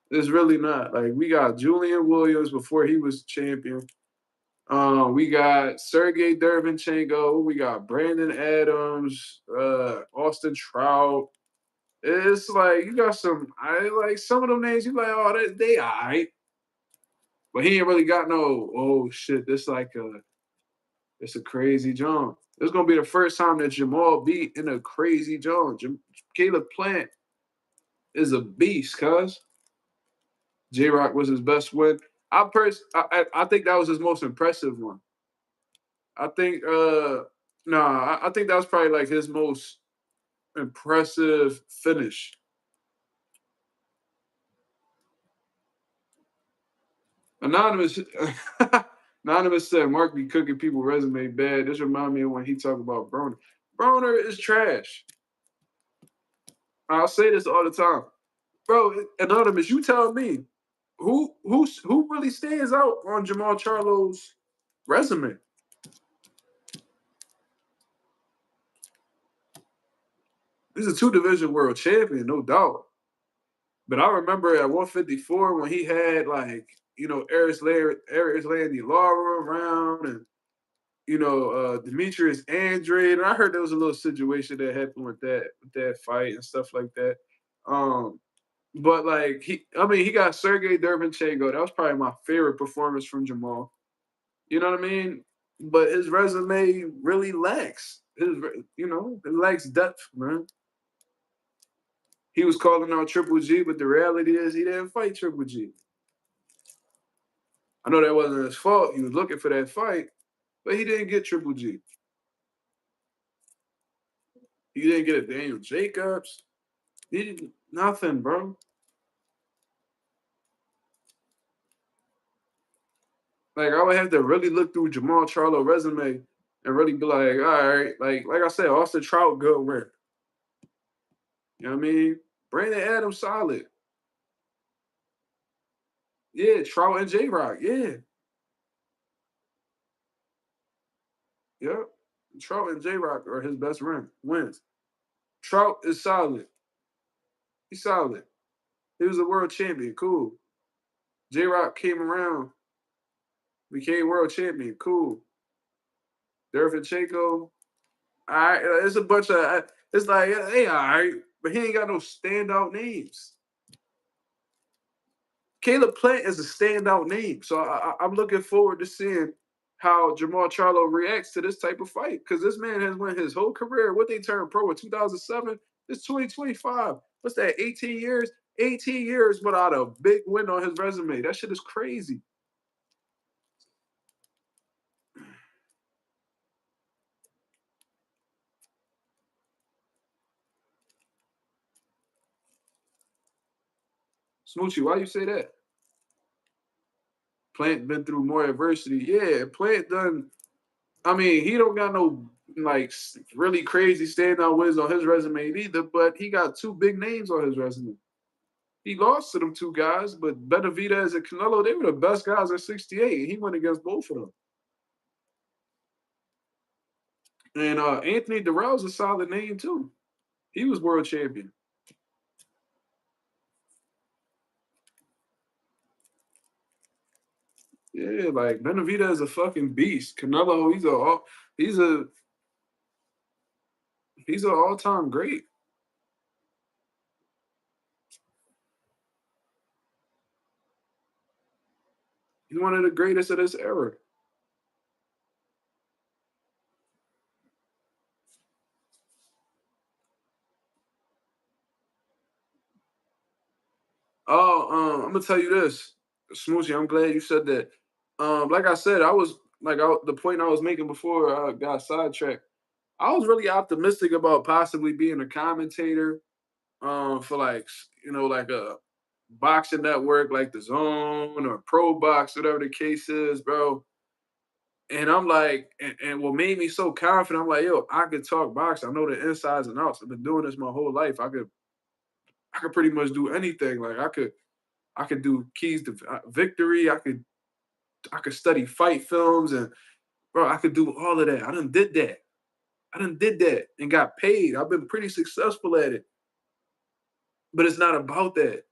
It's really not. Like we got Julian Williams before he was champion. We got Sergey Derevyanchenko. We got Brandon Adams, Austin Trout. It's like you got I like some of them names. You like, oh, they all right, but he ain't really got no. Oh shit, it's a crazy John. It's gonna be the first time that Jermall beat in a crazy John. Caleb Plant is a beast, cuz J Rock was his best win. I think that was his most impressive one. I think I think that was probably like his most impressive finish. Anonymous Anonymous said Mark be cooking people resume bad. This remind me of when he talked about Broner. Broner is trash. I'll say this all the time. Bro, Anonymous, you tell me who really stands out on Jermall Charlo's resume? He's a 2-division world champion, no doubt. But I remember at 154 when he had Eris Landy Lara around and Demetrius Andrade. And I heard there was a little situation that happened with that fight and stuff like that. But like he got Sergey Derevyanchenko. That was probably my favorite performance from Jermall. You know what I mean? But his resume really lacks. It lacks depth, man. He was calling out Triple G, but the reality is he didn't fight Triple G. I know that wasn't his fault. He was looking for that fight, but he didn't get Triple G. He didn't get a Daniel Jacobs. He didn't nothing, bro. Like I would have to really look through Jermall Charlo resume and really be like, all right, like I said, Austin Trout, good win. You know what I mean? Brandon Adams, solid. Yeah, Trout and J Rock, yeah. Yep. Trout and J Rock are his best wins. Trout is solid. He's solid. He was a world champion. Cool. J Rock came around, became world champion. Cool. Derevyanchenko, all right. It's a bunch of. It's like, hey, all right, but he ain't got no standout names. Caleb Plant is a standout name, so I'm looking forward to seeing how Jermall Charlo reacts to this type of fight because this man has won his whole career. What they turned pro in 2007, it's 2025. What's that? 18 years. 18 years without a big win on his resume. That shit is crazy. Smoochie, why you say that? Plant been through more adversity. Yeah, Plant done. I mean, he don't got no like really crazy standout wins on his resume either, but he got 2 big names on his resume. He lost to them 2 guys, but Benavidez and Canelo, they were the best guys at 68, and he went against both of them. And Anthony Durrell's a solid name too. He was world champion. Yeah, like Benavidez is a fucking beast. Canelo, he's an all-time great. He's one of the greatest of this era. Oh, I'm gonna tell you this, Smoochie. I'm glad you said that. Like I said, the point I was making before I got sidetracked. I was really optimistic about possibly being a commentator, for like a boxing network like the Zone or Pro Box, whatever the case is, bro. And I'm like, and what made me so confident, I'm like, yo, I could talk boxing. I know the insides and outs. I've been doing this my whole life. I could pretty much do anything. Like I could do keys to victory. I could study fight films and bro, I could do all of that. I done did that. I done did that and got paid. I've been pretty successful at it. But it's not about that.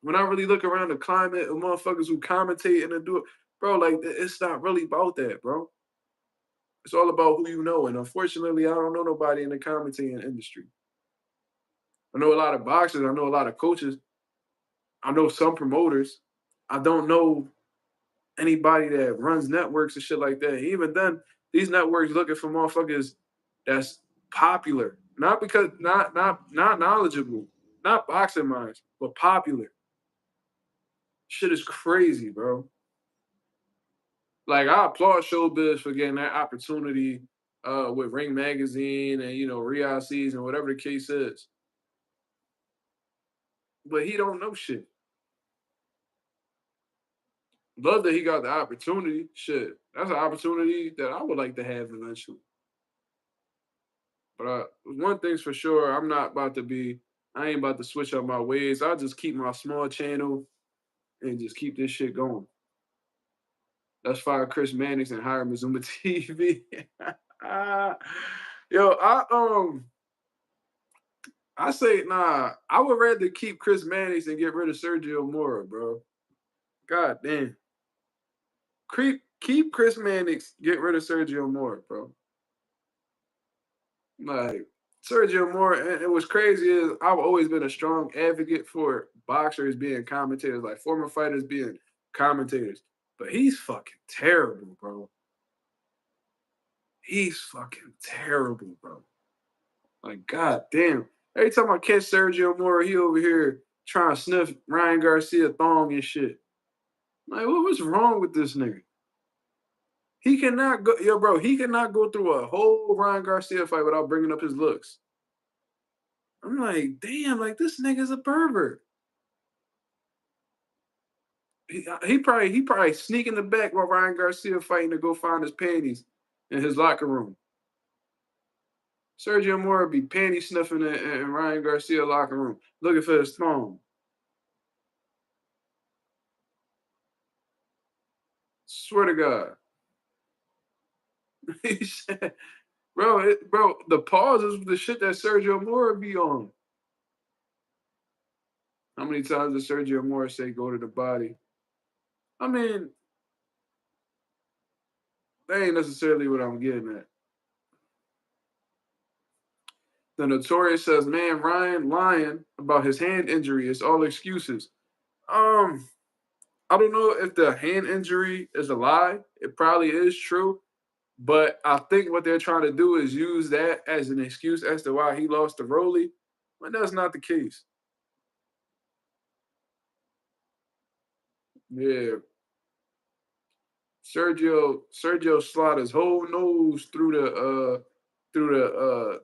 When I really look around the climate of motherfuckers who commentate and do it, bro, like it's not really about that, bro. It's all about who you know. And unfortunately, I don't know nobody in the commentating industry. I know a lot of boxers, I know a lot of coaches, I know some promoters. I don't know anybody that runs networks and shit like that. Even then, these networks looking for motherfuckers that's popular. Not because not knowledgeable, not boxing minds, but popular. Shit is crazy, bro. Like I applaud Showbiz for getting that opportunity with Ring Magazine and Riyadh Season, whatever the case is. But he don't know shit. Love that he got the opportunity. Shit, that's an opportunity that I would like to have eventually. But one thing's for sure, I'm not about to be. I ain't about to switch up my ways. I'll just keep my small channel and just keep this shit going. Let's fire Chris Mannix and hire Mazuma TV. Yo, I say nah. I would rather keep Chris Mannix and get rid of Sergio Mora, bro. God damn. Keep Chris Mannix, get rid of Sergio Mora, bro. Like Sergio Mora, and what's crazy is I've always been a strong advocate for boxers being commentators, like former fighters being commentators. But he's fucking terrible, bro. He's fucking terrible, bro. Like, god damn. Every time I catch Sergio Mora, he over here trying to sniff Ryan Garcia thong and shit. Like, what's wrong with this nigga? He cannot go, yo, bro. He cannot go through a whole Ryan Garcia fight without bringing up his looks. I'm like, damn, like this nigga's a pervert. He probably sneak in the back while Ryan Garcia fighting to go find his panties in his locker room. Sergio Mora be panty sniffing in Ryan Garcia locker room, looking for his thong. Swear to God. He said, bro, the pause is the shit that Sergio Mora be on. How many times does Sergio Mora say go to the body? I mean, that ain't necessarily what I'm getting at. The Notorious says, man, Ryan lying about his hand injury is all excuses. Um, I don't know if the hand injury is a lie. It probably is true. But I think what they're trying to do is use that as an excuse as to why he lost to Rolly. But that's not the case. Yeah. Sergio slid his whole nose through the through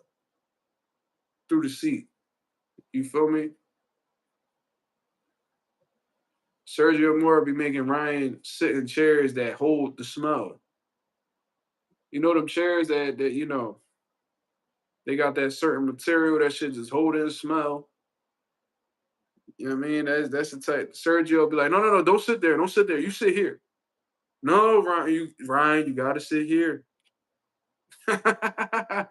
the seat. You feel me? Sergio Mora be making Ryan sit in chairs that hold the smell. You know them chairs that they got that certain material that shit just hold in smell. You know what I mean? That's the type. Sergio be like, no, don't sit there, don't sit there. You sit here. No, Ryan, you gotta sit here. Ryan,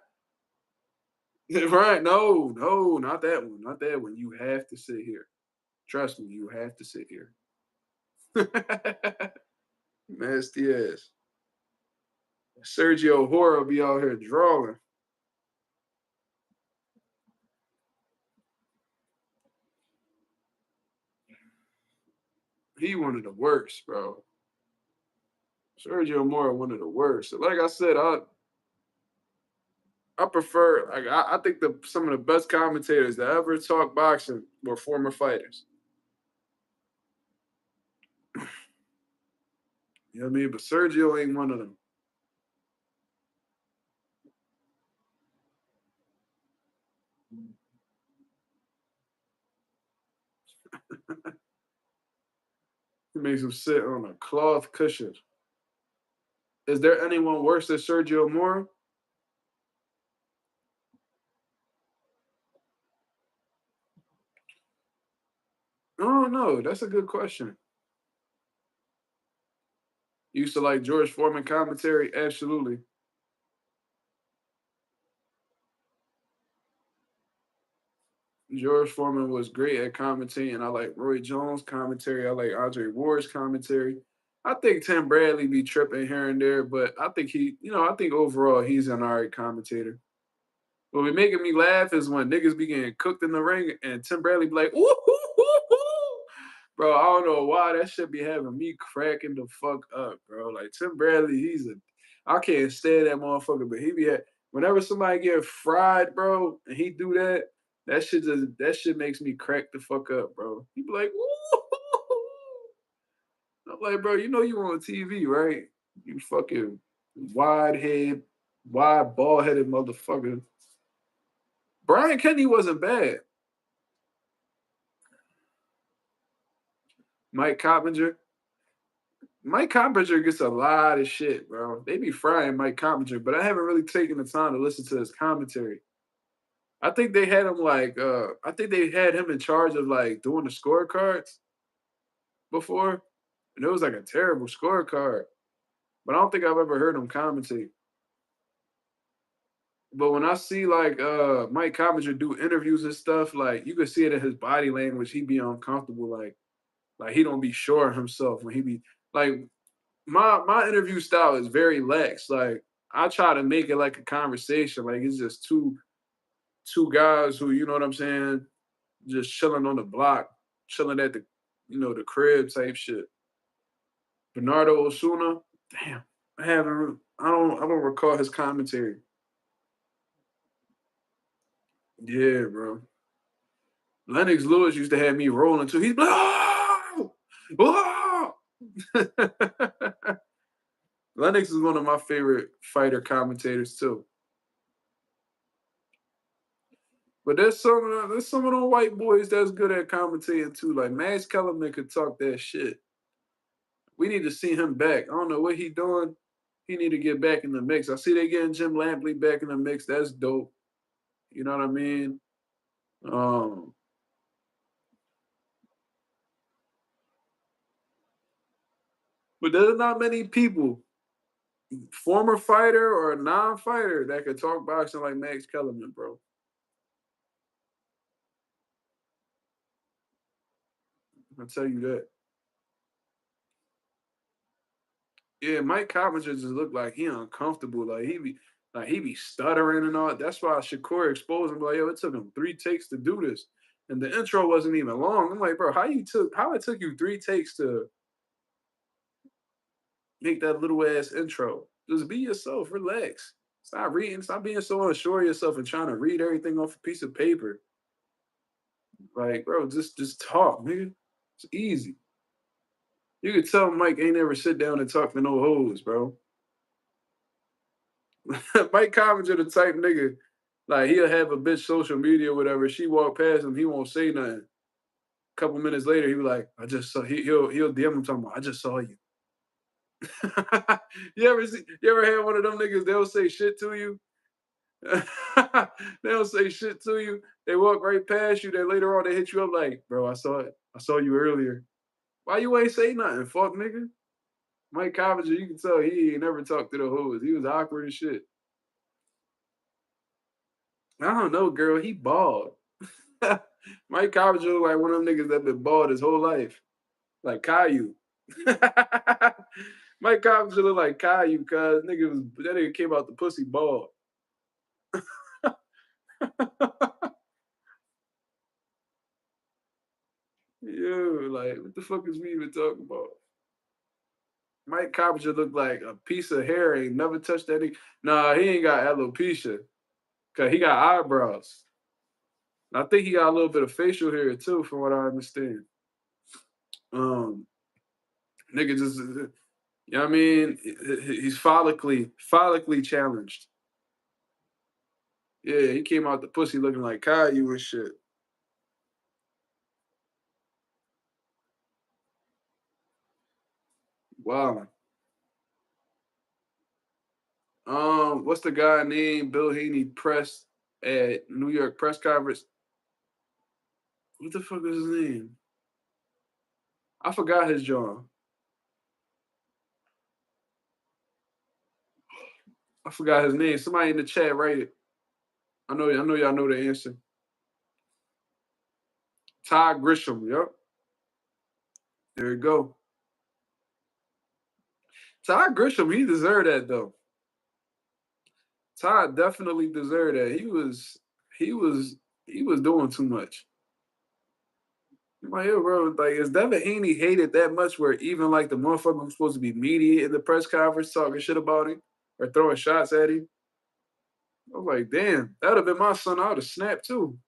no, not that one, not that one. You have to sit here. Trust me, you have to sit here. Nasty ass. Sergio Hora be out here drawing. He one of the worst, bro. Sergio Mora one of the worst. Like I said, I prefer like I think some of the best commentators that ever talk boxing were former fighters. You know what I mean? But Sergio ain't one of them. He makes him sit on a cloth cushion. Is there anyone worse than Sergio Mora? Oh no, that's a good question. Used to like George Foreman commentary? Absolutely. George Foreman was great at commentating. I like Roy Jones' commentary. I like Andre Ward's commentary. I think Tim Bradley be tripping here and there, but I think I think overall he's an all right commentator. What be making me laugh is when niggas be getting cooked in the ring and Tim Bradley be like, ooh, hoo, hoo, hoo. Bro, I don't know why that shit be having me cracking the fuck up, bro. Like Tim Bradley, I can't stand that motherfucker, but he be at, whenever somebody get fried, bro, and he do that, that shit makes me crack the fuck up, bro. He be like, ooh. I'm like, bro, you know you on TV, right? You fucking wide head, wide bald headed motherfucker. Brian Kenny wasn't bad. Mike Coppinger. Mike Coppinger gets a lot of shit, bro. They be frying Mike Coppinger, but I haven't really taken the time to listen to his commentary. I think they had him I think they had him in charge of like doing the scorecards before. And it was like a terrible scorecard. But I don't think I've ever heard him commentate. But when I see like Mike Coppinger do interviews and stuff, like you can see it in his body language, he be uncomfortable, like he don't be sure of himself when he be like my interview style is very lax. Like I try to make it like a conversation. Like it's just two guys who, you know what I'm saying, just chilling on the block, chilling at the crib type shit. Bernardo Osuna, damn, I don't recall his commentary. Yeah, bro. Lennox Lewis used to have me rolling too. He's like, oh! Oh! Lennox is one of my favorite fighter commentators too. But there's some of them white boys that's good at commentating too. Like Max Kellerman could talk that shit. We need to see him back. I don't know what he doing. He need to get back in the mix. I see they getting Jim Lampley back in the mix. That's dope. You know what I mean? Um, but there's not many people, former fighter or non-fighter, that could talk boxing like Max Kellerman, bro. I'll tell you that. Yeah, Mike Coppinger just looked like he uncomfortable. Like he be stuttering and all. That's why Shakur exposed him. Like, yo, it took him 3 takes to do this. And the intro wasn't even long. I'm like, bro, how it took you 3 takes to make that little ass intro? Just be yourself, relax. Stop reading, stop being so unsure of yourself and trying to read everything off a piece of paper. Like, bro, just talk, nigga. It's easy. You could tell Mike ain't never sit down and talk to no hoes, bro. Mike Coppinger the type nigga, like he'll have a bitch social media or whatever. She walk past him, he won't say nothing. Couple minutes later, he be like, "I just saw." He'll DM him talking about, "I just saw you." You ever had one of them niggas? They'll say shit to you. They'll say shit to you. They walk right past you. Then later on, they hit you up like, "Bro, I saw it. I saw you earlier. Why you ain't say nothing? Fuck nigga." Mike Coppinger, you can tell he ain't never talked to the hoes. He was awkward as shit. I don't know, girl. He bald. Mike Coppinger look like one of them niggas that been bald his whole life, like Caillou. Mike Coppinger look like Caillou, cause that nigga came out the pussy bald. Yo, like what the fuck is we even talking about? Mike Coppinger look like a piece of hair. Ain't never touched that. Nah, he ain't got alopecia, cause he got eyebrows. I think he got a little bit of facial hair too, from what I understand. Um, nigga just, you know what I mean? He's follically challenged. Yeah, he came out the pussy looking like Caillou and shit. Wow. What's the guy named Bill Haney pressed at New York press conference? What the fuck is his name? I forgot his jaw. I forgot his name. Somebody in the chat write it. I know y'all know the answer. Todd Grisham, yep. There you go. Todd Grisham, he deserved that though. Todd definitely deserved that. He was doing too much. I'm like, yo, bro, like is Devin Haney hated that much where even like the motherfucker who's supposed to be mediating the press conference talking shit about him or throwing shots at him? I was like, damn, that'd have been my son. I would have snapped too.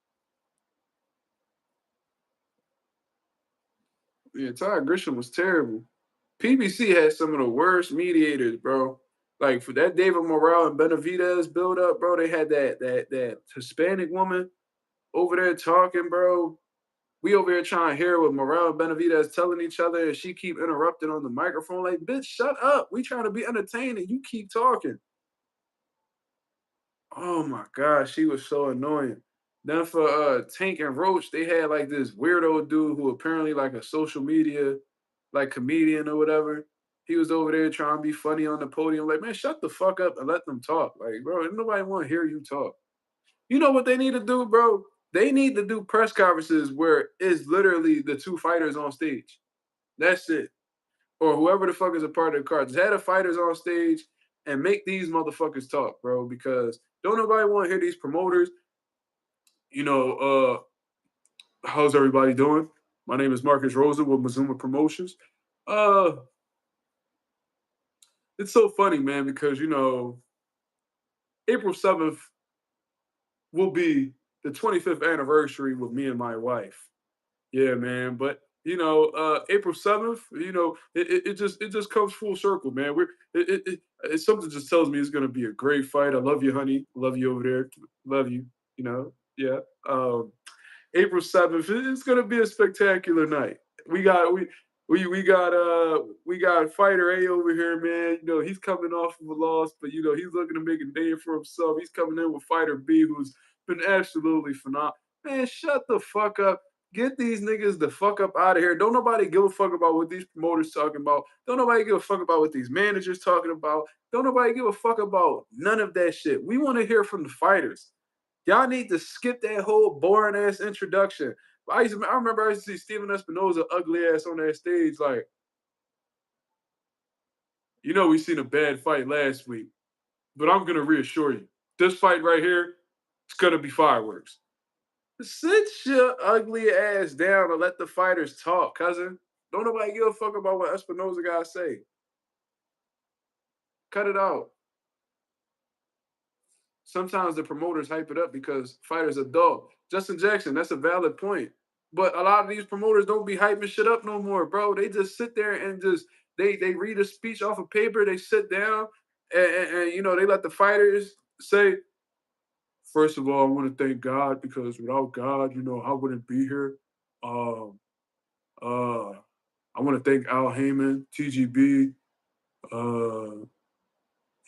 Yeah, Todd Grisham was terrible. PBC had some of the worst mediators, bro. Like for that David Morrell and Benavidez build up, bro. They had that Hispanic woman over there talking, bro. We over here trying to hear what Morrell and Benavidez telling each other, and she keep interrupting on the microphone. Like, bitch, shut up. We trying to be entertained, and you keep talking. Oh my gosh, she was so annoying. Then for Tank and Roach, they had like this weirdo dude who apparently like a social media like comedian or whatever. He was over there trying to be funny on the podium. Like, man, shut the fuck up and let them talk. Like, bro, nobody want to hear you talk. You know what they need to do, bro? They need to do press conferences where it's literally the two fighters on stage. That's it. Or whoever the fuck is a part of the card. Just have the fighters on stage and make these motherfuckers talk, bro. Because don't nobody want to hear these promoters. You know, how's everybody doing? My name is Marcus Rosa with Mazuma Promotions. Uh, it's so funny, man, because April 7th will be the 25th anniversary with me and my wife. Yeah, man. But April 7th, it just comes full circle, man. Something just tells me it's gonna be a great fight. I love you, honey. Love you over there. Love you. Yeah. April 7th, it's gonna be a spectacular night. We got we got fighter A over here, man. He's coming off of a loss, but he's looking to make a name for himself. He's coming in with fighter B, who's been absolutely phenomenal. Man, shut the fuck up. Get these niggas the fuck up out of here. Don't nobody give a fuck about what these promoters talking about. Don't nobody give a fuck about what these managers talking about. Don't nobody give a fuck about none of that shit. We want to hear from the fighters. Y'all need to skip that whole boring ass introduction. I remember I used to see Steven Espinoza ugly ass on that stage. Like, we seen a bad fight last week, but I'm gonna reassure you, this fight right here, it's gonna be fireworks. Sit your ugly ass down and let the fighters talk, cousin. Don't nobody give a fuck about what Espinoza gotta say. Cut it out. Sometimes the promoters hype it up because fighters are dull. Justin Jackson, that's a valid point. But a lot of these promoters don't be hyping shit up no more, bro. They just sit there and just they read a speech off of paper. They sit down and they let the fighters say, first of all, I want to thank God because without God, I wouldn't be here. Um, uh, I want to thank Al Heyman, TGB.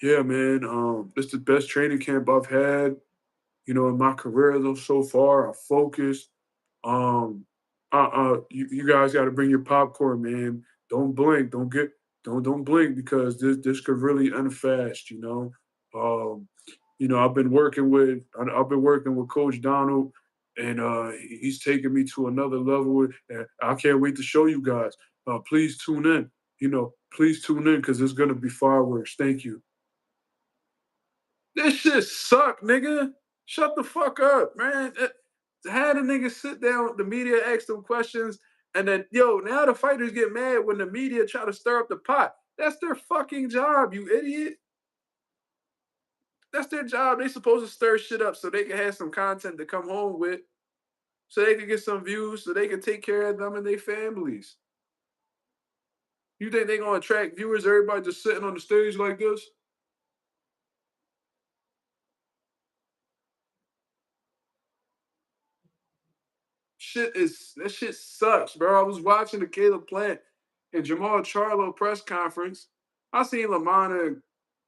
Yeah, man. This is the best training camp I've had. In my career though so far. I'm focused. Um, you guys got to bring your popcorn, man. Don't blink. Don't blink because this could really end fast. Um, I've been working with Coach Donald, and he's taking me to another level. And I can't wait to show you guys. Please tune in. Please tune in because it's gonna be fireworks. Thank you. This shit suck, nigga. Shut the fuck up, man. Had a nigga sit down, the media ask them questions, and then now the fighters get mad when the media try to stir up the pot. That's their fucking job, you idiot. That's their job. They supposed to stir shit up so they can have some content to come home with, so they can get some views, so they can take care of them and their families. You think they gonna attract viewers? Everybody just sitting on the stage like this? That shit sucks, bro. I was watching the Caleb Plant and Jermall Charlo press conference. I seen LaManna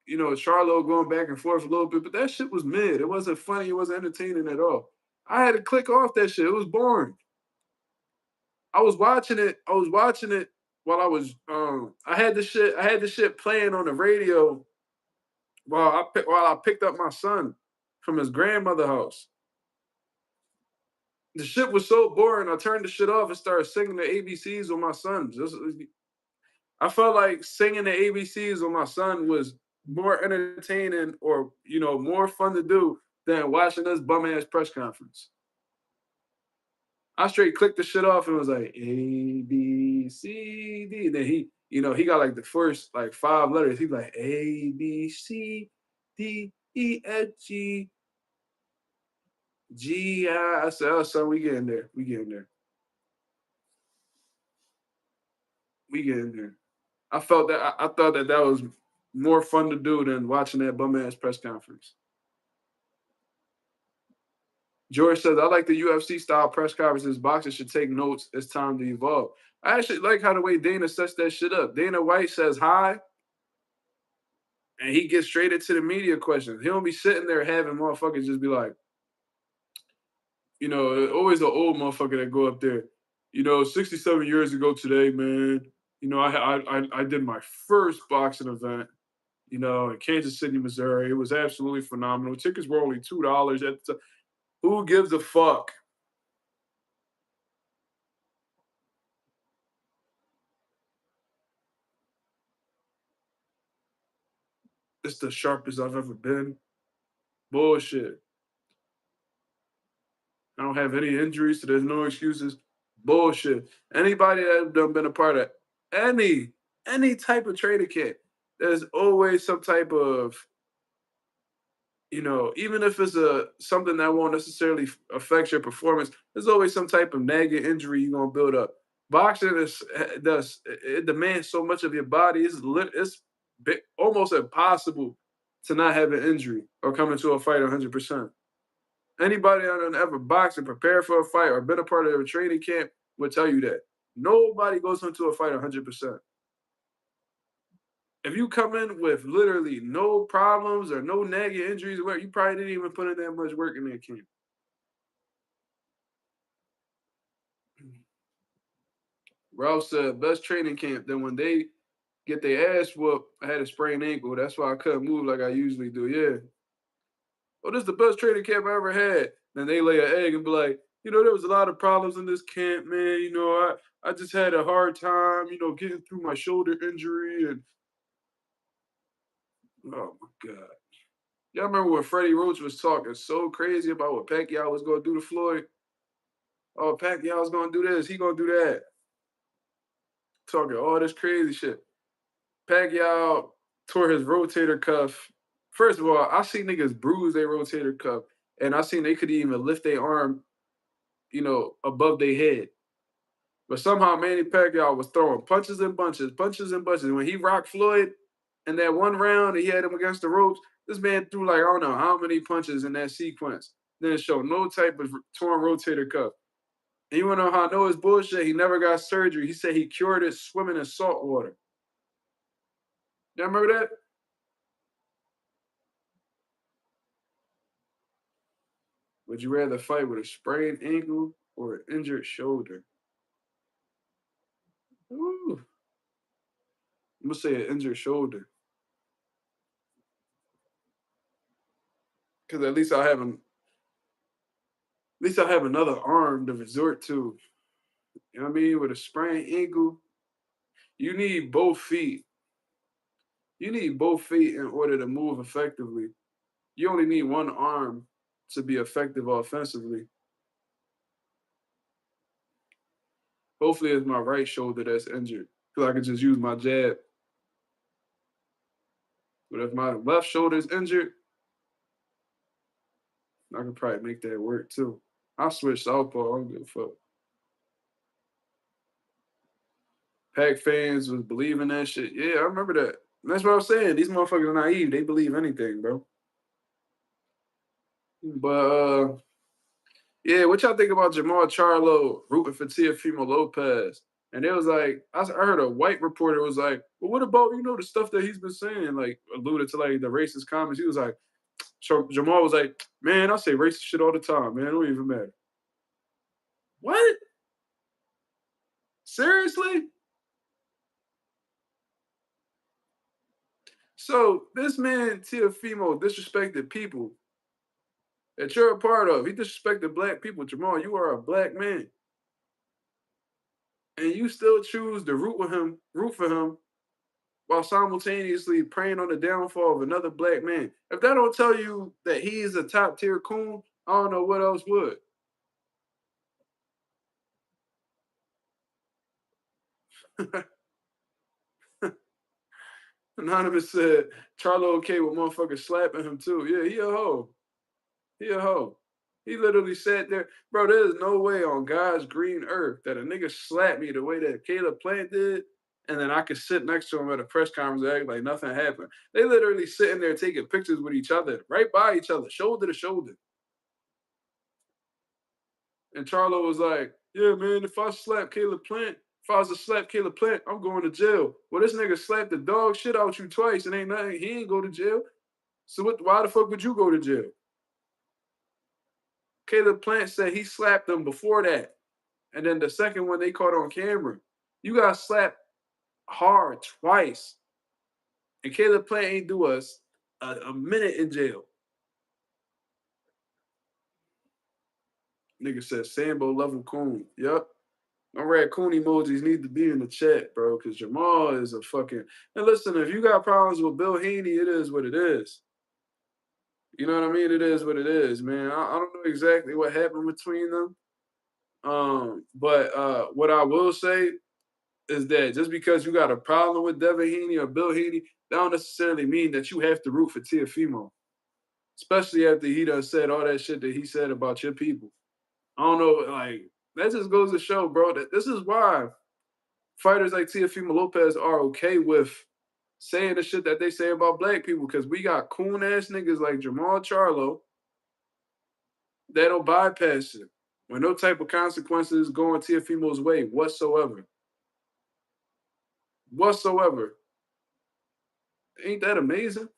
Charlo going back and forth a little bit, but that shit was mid. It wasn't funny. It wasn't entertaining at all. I had to click off that shit. It was boring. I was watching it. While I had the shit playing on the radio while I picked up my son from his grandmother's house. The shit was so boring. I turned the shit off and started singing the ABCs with my son. I felt like singing the ABCs with my son was more entertaining or more fun to do than watching this bum ass press conference. I straight clicked the shit off and was like A B C D. And then he got like the first like 5 letters. He's like A B C D E F G G I. I said, "Oh, son, we getting there. We getting there. We getting there." I felt that I thought that was more fun to do than watching that bum ass press conference. George says, I like the UFC style press conferences. Boxers should take notes. It's time to evolve. I actually like how the way Dana sets that shit up. Dana White says hi, and he gets straight into the media questions. He don't be sitting there having motherfuckers just be like, always the old motherfucker that go up there. 67 years ago today, man. I did my first boxing event. In Kansas City, Missouri. It was absolutely phenomenal. Tickets were only $2 at the time. Who gives a fuck? It's the sharpest I've ever been. Bullshit. I don't have any injuries, so there's no excuses. Bullshit. Anybody that done been a part of any type of training camp, there's always some type of, even if it's something that won't necessarily affect your performance, there's always some type of nagging injury you're gonna build up. Boxing it demands so much of your body. It's almost impossible to not have an injury or come into a fight 100%. Anybody that done ever boxed and prepared for a fight or been a part of a training camp would tell you that. Nobody goes into a fight 100%. If you come in with literally no problems or no nagging injuries, where you probably didn't even put in that much work in that camp. Ralph said, best training camp. Then when they get their ass whooped, I had a sprained ankle. That's why I couldn't move like I usually do. Yeah. Oh, this is the best training camp I ever had. Then they lay an egg and be like, there was a lot of problems in this camp, man. I just had a hard time, getting through my shoulder injury. And oh my God. Y'all remember when Freddie Roach was talking so crazy about what Pacquiao was going to do to Floyd? Oh, Pacquiao's going to do this. He going to do that. Talking all this crazy shit. Pacquiao tore his rotator cuff. First of all, I see niggas bruise their rotator cuff, and I seen they could even lift their arm, above their head. But somehow Manny Pacquiao was throwing punches and bunches, punches and bunches. When he rocked Floyd in that one round, he had him against the ropes. This man threw like I don't know how many punches in that sequence. Didn't show no type of torn rotator cuff. And you wanna know how I know it's bullshit? He never got surgery. He said he cured it swimming in salt water. Y'all remember that? Would you rather fight with a sprained ankle or an injured shoulder? Ooh. I'm gonna say an injured shoulder. Because at least I have another arm to resort to. You know what I mean? With a sprained ankle, you need both feet. You need both feet in order to move effectively. You only need one arm to be effective offensively. Hopefully, it's my right shoulder that's injured because I can just use my jab. But if my left shoulder is injured, I can probably make that work too. I switched southpaw. I don't give a fuck. Pack fans was believing that shit. Yeah, I remember that. And that's what I was saying. These motherfuckers are naive. They believe anything, bro. But yeah, what y'all think about Jermall Charlo rooting for Teofimo Lopez And it was like, I heard a white reporter was like, well, what about, the stuff that he's been saying, like alluded to like the racist comments. He was like, so Jermall was like, man, I say racist shit all the time, man. It don't even matter. What? Seriously? So this man, Teofimo, disrespected people that you're a part of. He disrespected black people. Jermall, you are a black man. And you still choose to root for him, while simultaneously preying on the downfall of another black man. If that don't tell you that he is a top tier coon, I don't know what else would. Anonymous said Charlo okay with motherfuckers slapping him too. Yeah, he a hoe. He a hoe. He literally sat there, bro. There is no way on God's green earth that a nigga slapped me the way that Caleb Plant did, and then I could sit next to him at a press conference and act like nothing happened. They literally sitting there taking pictures with each other, right by each other, shoulder to shoulder. And Charlo was like, yeah, man, if I slap Caleb Plant, if I was to slap Caleb Plant, I'm going to jail. Well, this nigga slapped the dog shit out you twice and ain't nothing. He ain't go to jail. So why the fuck would you go to jail? Caleb Plant said he slapped them before that. And then the second one they caught on camera. You got slapped hard twice. And Caleb Plant ain't do us a minute in jail. Nigga said Sambo level coon. Yup. My raccoon emojis need to be in the chat, bro, because Jermall is a fucking. And listen, if you got problems with Bill Haney, it is what it is. You know what I mean? It is what it is, man. I don't know exactly what happened between them. But what I will say is that just because you got a problem with Devin Haney or Bill Haney, that don't necessarily mean that you have to root for Teofimo. Especially after he done said all that shit that he said about your people. I don't know, like, that just goes to show, bro, that this is why fighters like Teofimo Lopez are okay with saying the shit that they say about black people, because we got coon ass niggas like Jermall Charlo that'll bypass it with no type of consequences going Teofimo's way whatsoever. Whatsoever. Ain't that amazing?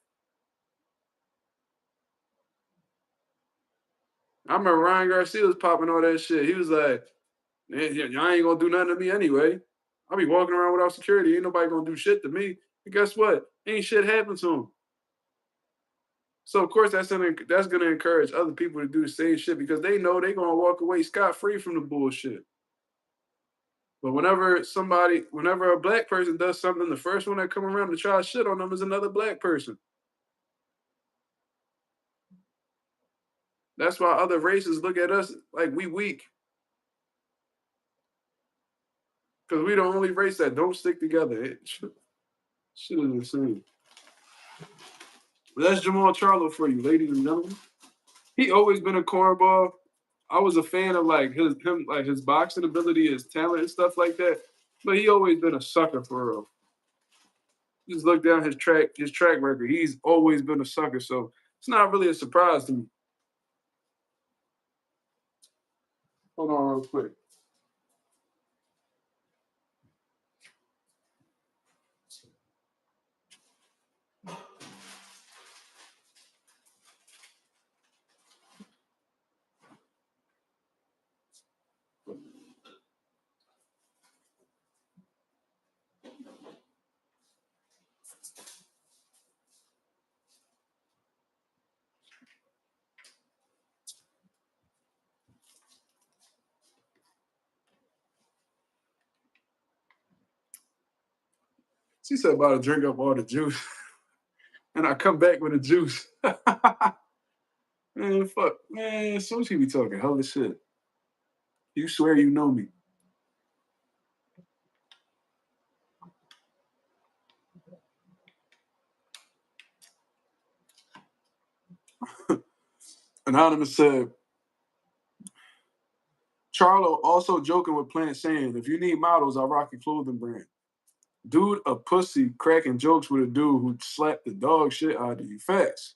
I remember Ryan Garcia was popping all that shit. He was like, man, y'all ain't gonna do nothing to me anyway. I'll be walking around without security. Ain't nobody gonna do shit to me. And guess what? Ain't shit happened to him. So of course that's gonna encourage other people to do the same shit, because they know they're gonna walk away scot-free from the bullshit. But whenever a black person does something, the first one that come around to try shit on them is another black person. That's why other races look at us like we weak. Because we the only race that don't stick together. Shit is insane. But that's Jermall Charlo for you, ladies and gentlemen. He always been a cornball. I was a fan of his boxing ability, his talent and stuff like that. But he always been a sucker for real. Just look down his track record. He's always been a sucker, so it's not really a surprise to me. Hold on real quick. She said about to drink up all the juice. And I come back with the juice. Man, fuck. Man, so she be talking hella shit. You swear you know me. Anonymous said, Charlo also joking with Plant saying, if you need models, I'll rock your clothing brand. Dude, a pussy cracking jokes with a dude who slapped the dog shit out of you. Facts.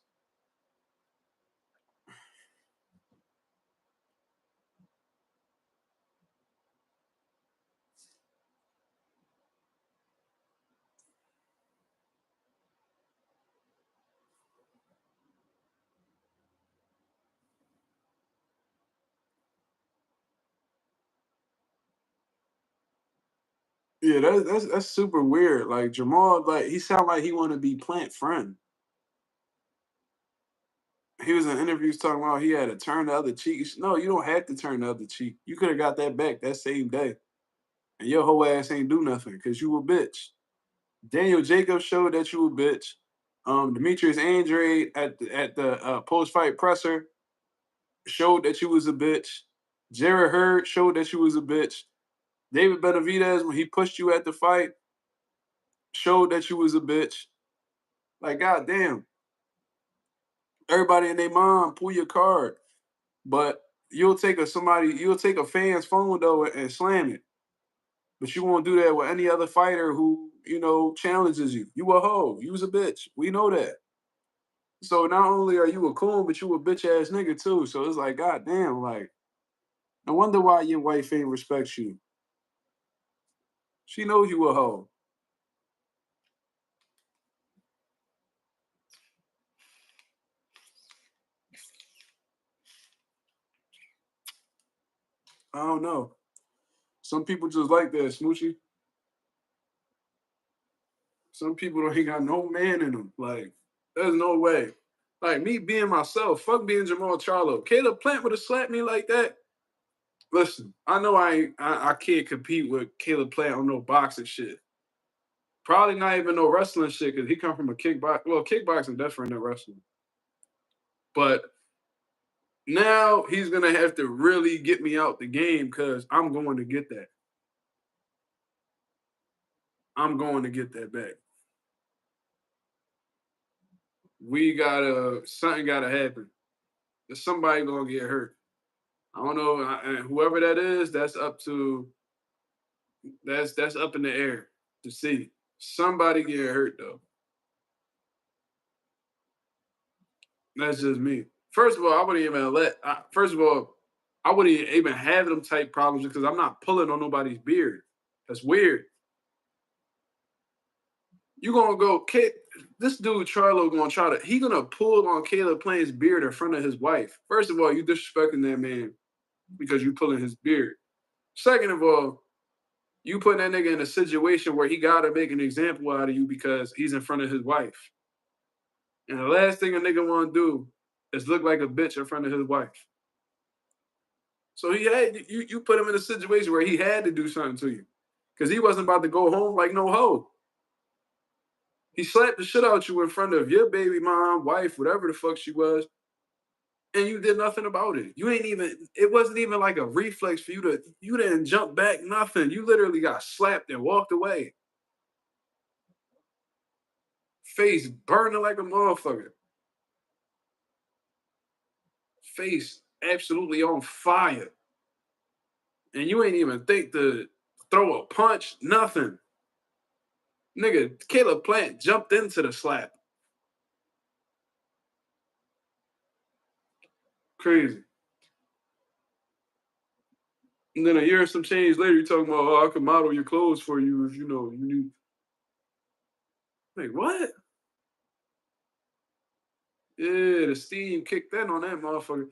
Yeah, that's super weird. Like Jermall, like he sound like he want to be Plant friend. He was in interviews talking about he had to turn the other cheek. No, you don't have to turn the other cheek. You could have got that back that same day, and your whole ass ain't do nothing because you a bitch. Daniel Jacobs showed that you a bitch. Demetrius Andrade at the post fight presser showed that you was a bitch. Jared Hurd showed that you was a bitch. David Benavidez, when he pushed you at the fight, showed that you was a bitch. Like, goddamn, everybody and their mom, pull your card. But you'll take a fan's phone though and slam it. But you won't do that with any other fighter who, challenges you. You a hoe. You was a bitch. We know that. So not only are you a coon, but you a bitch ass nigga too. So it's like, goddamn, like, no wonder why your wife ain't respects you. She knows you a hoe. I don't know. Some people just like that, Smoochie. Some people don't ain't got no man in them. Like, there's no way. Like me being myself, fuck being Jermall Charlo. Caleb Plant would have slapped me like that. Listen, I know I can't compete with Caleb Plant on no boxing shit. Probably not even no wrestling shit because he come from a kickbox. Well, kickboxing different than wrestling. But now he's gonna have to really get me out the game because I'm going to get that. I'm going to get that back. Something gotta happen. There's somebody gonna get hurt. I don't know, and whoever that is, that's up in the air to see. Somebody get hurt though. That's just me. First of all, I wouldn't even first of all, I wouldn't even have them type problems because I'm not pulling on nobody's beard. That's weird. You gonna go, this dude Charlo he gonna pull on Caleb Plant's beard in front of his wife. First of all, you disrespecting that man because you pulling his beard. Second of all, you putting that nigga in a situation where he gotta make an example out of you because he's in front of his wife. And the last thing a nigga wanna do is look like a bitch in front of his wife. So he had you put him in a situation where he had to do something to you. Because he wasn't about to go home like no hoe. He slapped the shit out you in front of your baby mom, wife, whatever the fuck she was, and you did nothing about it. It wasn't even like a reflex for you didn't jump back, nothing. You literally got slapped and walked away. Face burning like a motherfucker. Face absolutely on fire. And you ain't even think to throw a punch, nothing. Nigga, Caleb Plant jumped into the slap. Crazy. And then a year or some change later, you're talking about, oh, I can model your clothes for you if you need. Like, what? Yeah, the steam kicked in on that motherfucker.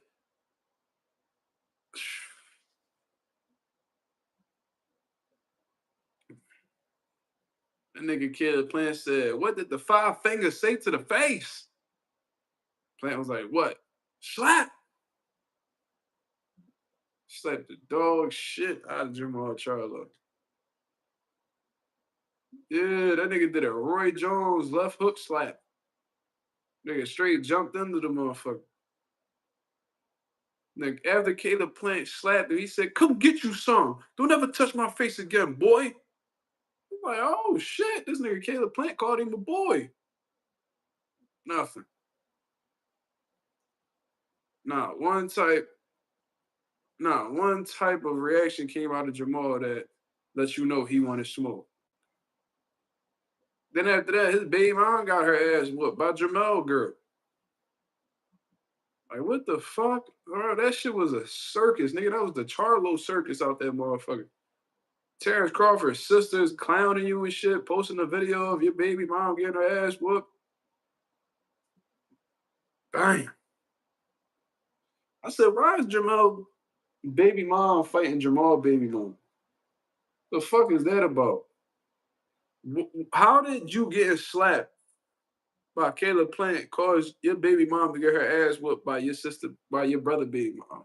That nigga Caleb Plant said, what did the five fingers say to the face? Plant was like, what? Slap. Slapped the dog shit out of Jermall Charlo. Yeah, that nigga did a Roy Jones left hook slap. Nigga straight jumped into the motherfucker. Like after Caleb Plant slapped him, he said, come get you some. Don't ever touch my face again, boy. I'm like, oh shit, this nigga Caleb Plant called him a boy. Nothing. Not one type, not one type of reaction came out of Jermall that lets you know he wanted smoke. Then after that, his baby mom got her ass whooped by Jermall girl. Like, what the fuck? Bro, that shit was a circus, nigga. That was the Charlo circus out there, motherfucker. Terrence Crawford's sisters clowning you and shit, posting a video of your baby mom getting her ass whooped. Bang. I said, why is Jermall baby mom fighting Jermall baby mom? The fuck is that about? How did you get slapped by Caleb Plant cause your baby mom to get her ass whooped by your sister, by your brother baby mom?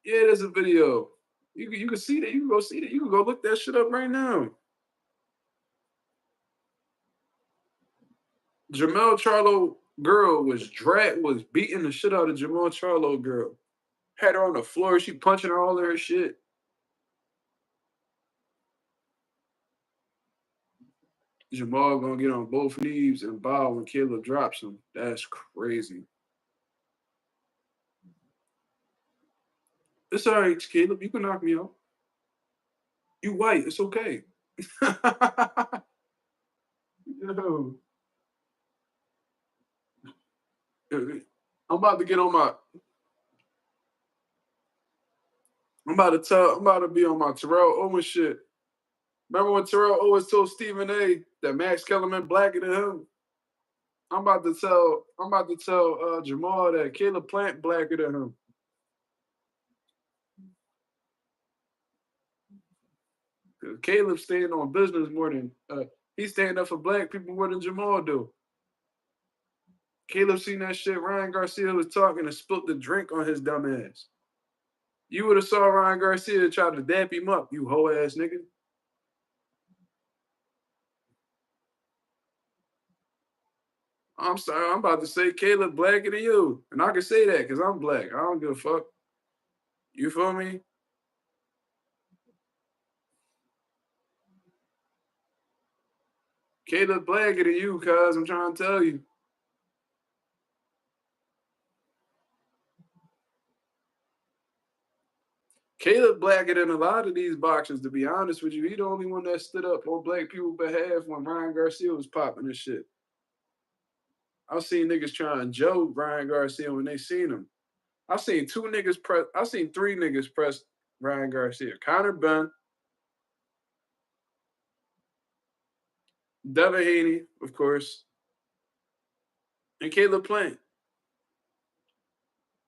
Yeah, there's a video. You can see that. You can go see that. You can go look that shit up right now. Jermall Charlo girl was beating the shit out of Jermall Charlo girl. Had her on the floor. She punching her all in her shit. Jamal gonna get on both knees and bow when Caleb drops him. That's crazy. It's all right, Caleb. You can knock me out. You white. It's okay. Yo. I'm about to get on my. I'm about to be on my Terrell Owens shit. Remember when Terrell Owens told Stephen A. that Max Kellerman blacker than him? I'm about to tell Jamal that Caleb Plant blacker than him. Caleb staying on business more than he's standing up for black people more than Jamal do. Caleb seen that shit. Ryan Garcia was talking and spilt the drink on his dumb ass. You would have saw Ryan Garcia try to dap him up, you hoe ass nigga. I'm sorry, I'm about to say Caleb blacker than you. And I can say that because I'm black. I don't give a fuck. You feel me? Caleb blacker than you, cuz I'm trying to tell you. Caleb blacker than a lot of these boxers, to be honest with you. He the only one that stood up on black people's behalf when Ryan Garcia was popping this shit. I've seen niggas try and joke Ryan Garcia when they seen him. I've seen three niggas press Ryan Garcia. Connor Bunn, Devin Haney, of course, and Caleb Plant.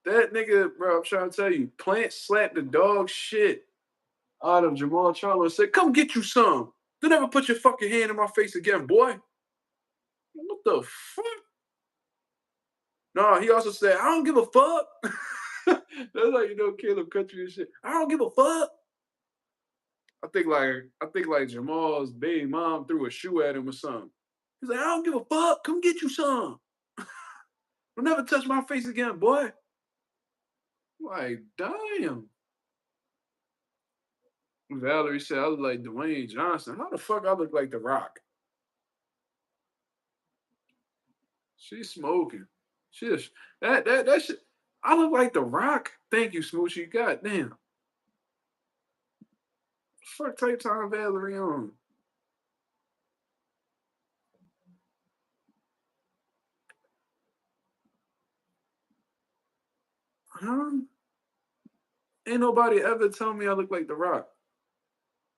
That nigga, bro, I'm trying to tell you, Plant slapped the dog shit out of Jermall Charlo and said, come get you some. Don't ever put your fucking hand in my face again, boy. What the fuck? No, he also said, I don't give a fuck. That's how you know Caleb country and shit. I don't give a fuck. I think like Jamal's baby mom threw a shoe at him or something. He's like, I don't give a fuck. Come get you some. Don't never touch my face again, boy. Like, damn. Valerie said I look like Dwayne Johnson. How the fuck I look like The Rock? She's smoking. She's that shit. I look like The Rock. Thank you, Smoochie. God damn. Fuck type time Valerie on. Huh? Ain't nobody ever tell me I look like The Rock.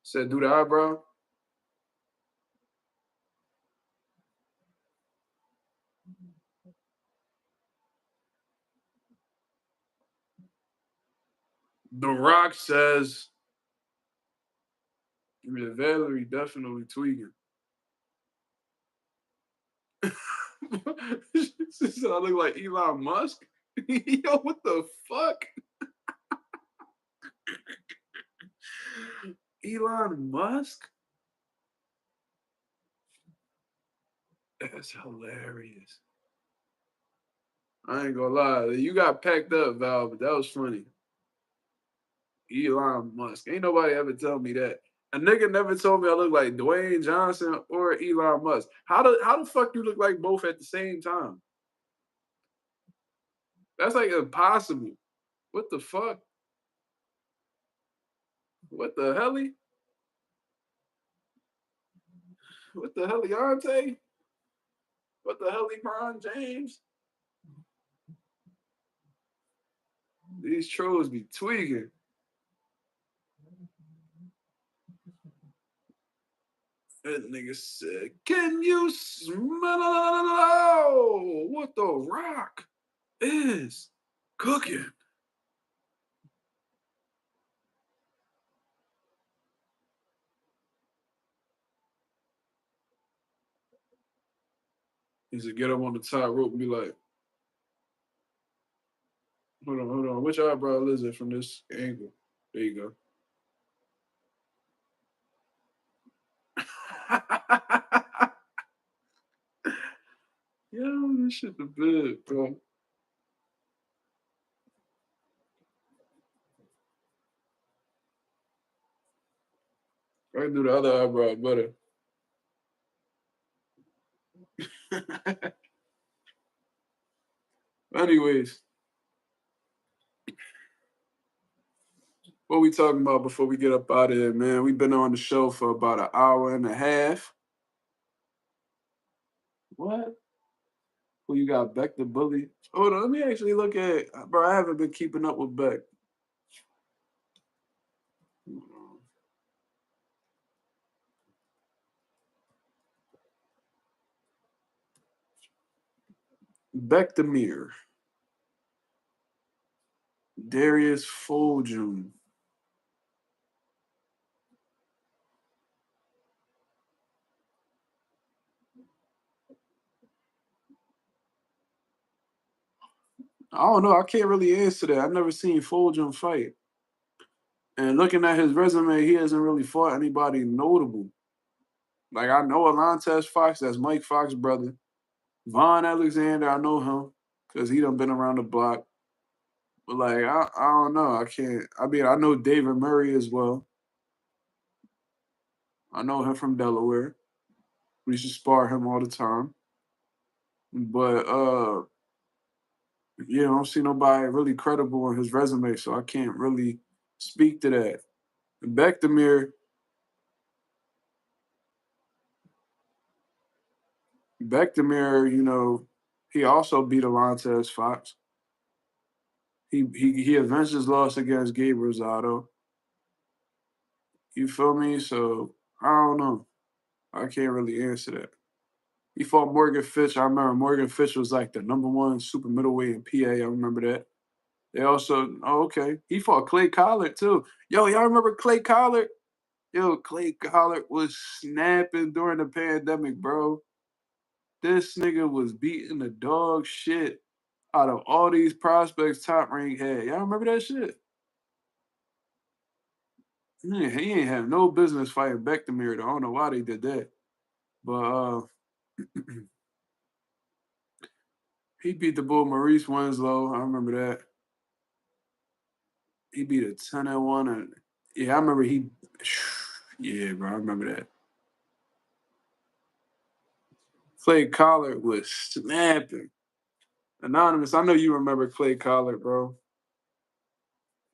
Said do the eyebrow. The Rock says Valerie definitely tweaking. She said I look like Elon Musk. Yo, what the fuck? Elon Musk? That's hilarious. I ain't gonna lie. You got packed up, Val, but that was funny. Elon Musk. Ain't nobody ever tell me that. A nigga never told me I look like Dwayne Johnson or Elon Musk. How the fuck you look like both at the same time? That's like impossible. What the fuck? What the hell? What the hell, Leonte? What the hell, LeBron James? These trolls be tweaking. That nigga said, can you smell what the Rock is cooking? He said, get up on the top rope and be like, hold on. Which eyebrow is it from this angle? There you go. Yo, this shit the bit, bro. I can do the other eyebrow better. Anyways, what we talking about before we get up out of here, man? We've been on the show for about an hour and a half. What? Who you got? Beck the Bully? Hold on, let me actually look at, bro. I haven't been keeping up with Beck. Beck the Mirror. Darius Foljun. I don't know. I can't really answer that. I've never seen Foljun fight. And looking at his resume, he hasn't really fought anybody notable. Like, I know Alantez Fox, that's Mike Fox's brother. Von Alexander, I know him because he done been around the block. But, like, I don't know. I can't. I mean, I know David Murray as well. I know him from Delaware. We used to spar him all the time. But, yeah, I don't see nobody really credible on his resume, so I can't really speak to that. Bekdamir, he also beat Alantez Fox. He avenged his loss against Gabe Rosado. You feel me? So I don't know. I can't really answer that. He fought Morgan Fitch. I remember Morgan Fitch was like the #1 super middleweight in PA. I remember that. They also, oh, okay. He fought Clay Collard too. Yo, y'all remember Clay Collard? Yo, Clay Collard was snapping during the pandemic, bro. This nigga was beating the dog shit out of all these prospects Top Rank had. Y'all remember that shit? He ain't have no business fighting Bekdamir. I don't know why they did that. But he beat the bull Maurice Winslow. I remember that. He beat a 10-1. And yeah, I remember he. Yeah, bro, I remember that. Clay Collard was snapping. Anonymous, I know you remember Clay Collard, bro.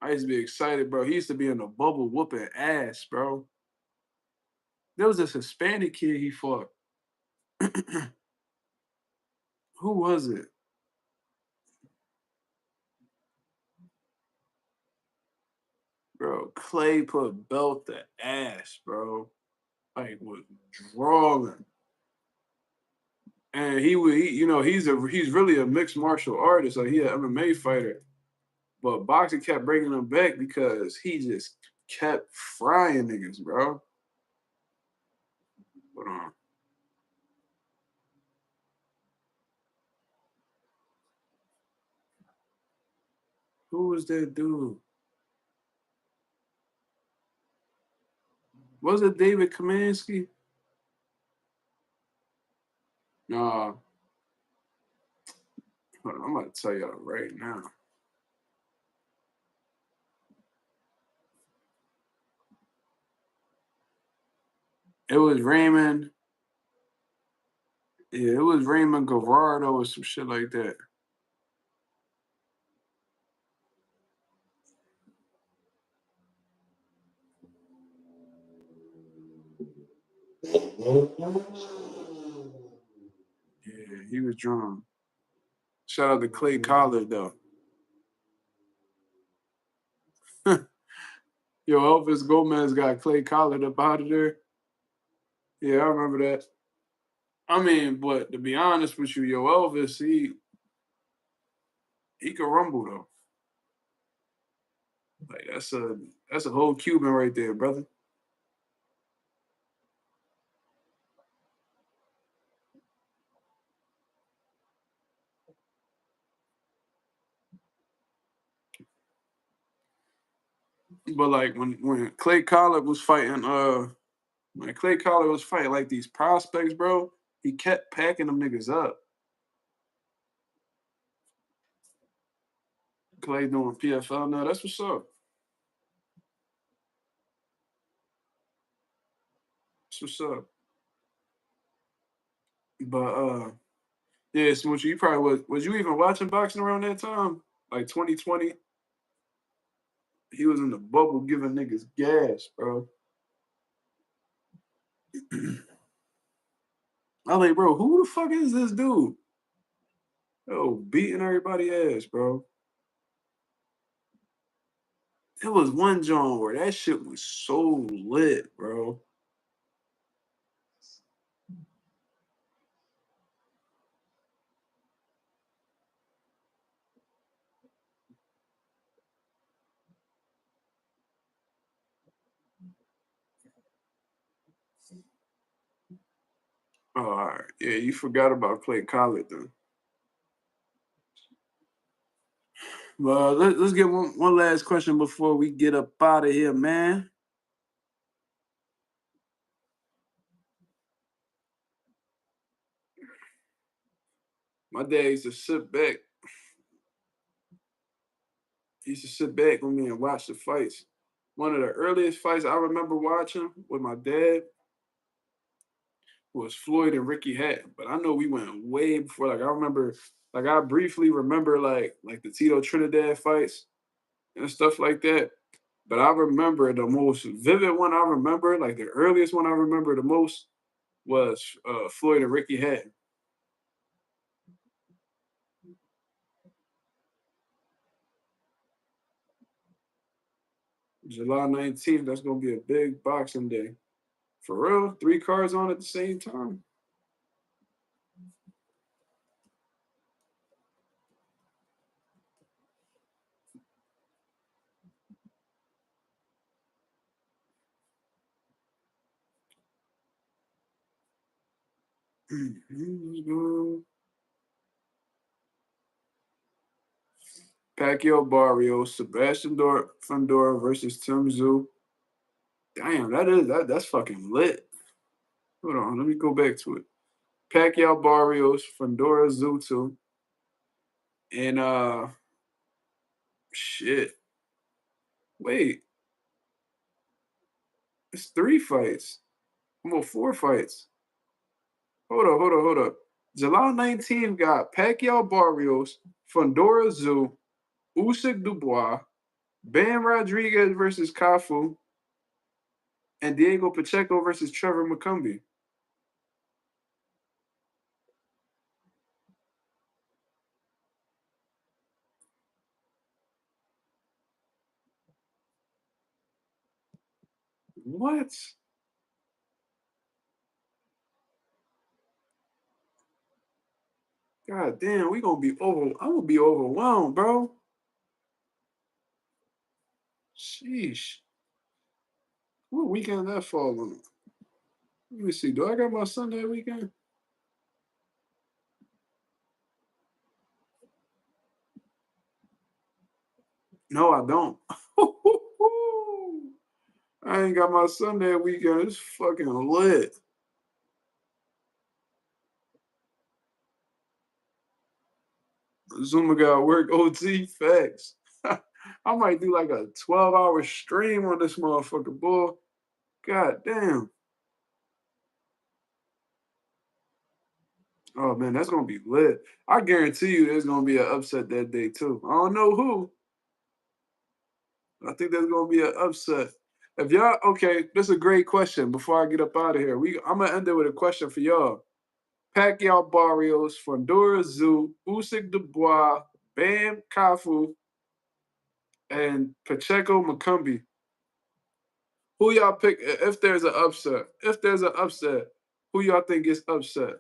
I used to be excited, bro. He used to be in the bubble whooping ass, bro. There was this Hispanic kid he fought. Who was it? Bro, Clay put belt to ass, bro. Like, was drawing. And he's really a mixed martial artist. Like, he an MMA fighter. But boxing kept bringing him back because he just kept frying niggas, bro. Hold on. Who was that dude? Was it David Kamansky? Nah. Hold on, I'm about to tell y'all right now. It was Raymond. Yeah, it was Raymond Gavardo or some shit like that. Yeah, he was drawn. Shout out to Clay Collard though. Yo, Elvis Gomez got Clay Collard up out of there. Yeah, I remember that. I mean, but to be honest with you, yo, Elvis, he could rumble though. Like that's a whole Cuban right there, brother. But like when Clay Collard was fighting, when Clay Collard was fighting like these prospects, bro, he kept packing them niggas up. Clay doing PFL now. That's what's up. That's what's up. But yeah, Smoochie, you probably was you even watching boxing around that time? Like 2020? He was in the bubble giving niggas gas, bro. I'm like, bro, who the fuck is this dude? Yo, beating everybody ass, bro. There was one John where that shit was so lit, bro. Oh, all right. Yeah, you forgot about Clay Collard then. Well, let's get one last question before we get up out of here, man. My dad used to sit back. He used to sit back with me and watch the fights. One of the earliest fights I remember watching with my dad was Floyd and Ricky Hatton. But I know we went way before. Like I remember, like I briefly remember like the Tito Trinidad fights and stuff like that. But I remember the most vivid one I remember, like the earliest one I remember the most was Floyd and Ricky Hatton. July 19th, that's gonna be a big boxing day. For real, 3 cards on at the same time. Pacquiao Barrios, Sebastian Fundora versus Tim Zoo. Damn, that's fucking lit. Hold on, let me go back to it. Pacquiao Barrios, Fundora Zutu, and shit. Wait, it's 3 fights. Well, 4 fights. Hold up. July 19th got Pacquiao Barrios, Fundora Zoo, Usyk Dubois, Bam Rodriguez versus Kafu, and Diego Pacheco versus Trevor McCumbee. What? God damn, we gonna be over. I'm gonna be overwhelmed, bro. Sheesh. What weekend that fall on? Let me see. Do I got my Sunday weekend? No, I don't. I ain't got my Sunday weekend. It's fucking lit. Zuma got work OT facts. I might do like a 12-hour stream on this motherfucker, boy. God damn. Oh man, that's gonna be lit. I guarantee you there's gonna be an upset that day too. I don't know who. I think there's gonna be an upset. If y'all okay, that's a great question. Before I get up out of here, I'm gonna end it with a question for y'all. Pacquiao Barrios, Fundora Zoo, Usyk Dubois, Bam Kafu, and Pacheco McCumbee. Who y'all pick if there's an upset? If there's an upset, who y'all think gets upset?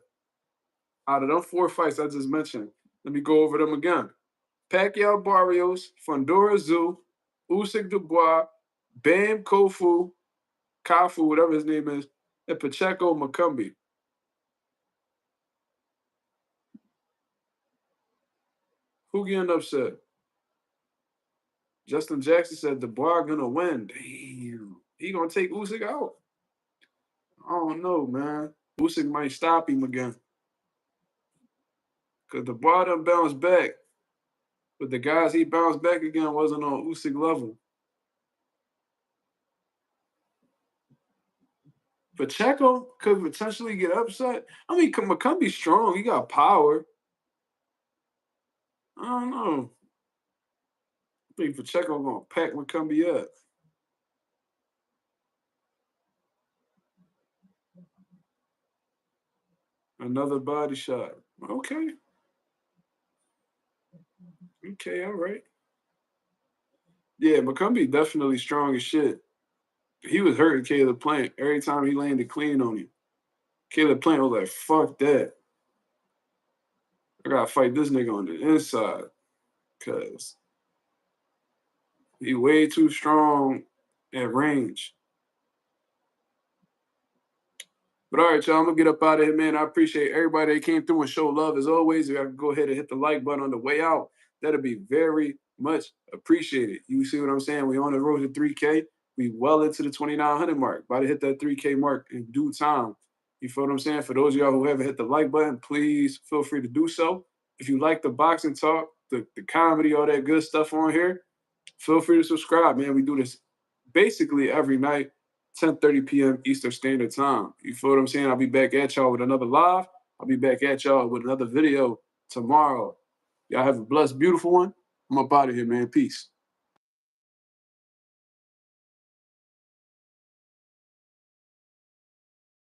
Out of them 4 fights I just mentioned, let me go over them again. Pacquiao Barrios, Fundora Zoo, Usyk Dubois, Bam Kafu, whatever his name is, and Pacheco McCumbee. Who getting upset? Justin Jackson said the bar gonna win. Damn. He gonna take Usyk out. I don't know, man. Usyk might stop him again. Because the bar done bounced back. But the guys he bounced back again wasn't on Usyk level. Pacheco could potentially get upset. I mean, McCombie's strong. He got power. I don't know. I think Pacheco gonna pack McCombie up. Another body shot. Okay. Okay, all right. Yeah, McCombie definitely strong as shit. He was hurting Caleb Plant every time he landed clean on him. Caleb Plant was like, fuck that. I gotta fight this nigga on the inside. Cause he way too strong at range. But all right, y'all, I'm gonna get up out of here, man. I appreciate everybody that came through and showed love as always. If I can go ahead and hit the like button on the way out, that'll be very much appreciated. You see what I'm saying? We on the road to 3K. We well into the 2,900 mark. About to hit that 3K mark in due time. You feel what I'm saying? For those of y'all who haven't hit the like button, please feel free to do so. If you like the boxing talk, the comedy, all that good stuff on here, feel free to subscribe, man. We do this basically every night, 10:30 p.m. Eastern Standard Time. You feel what I'm saying? I'll be back at y'all with another live. I'll be back at y'all with another video tomorrow. Y'all have a blessed, beautiful one. I'm up out of here, man. Peace.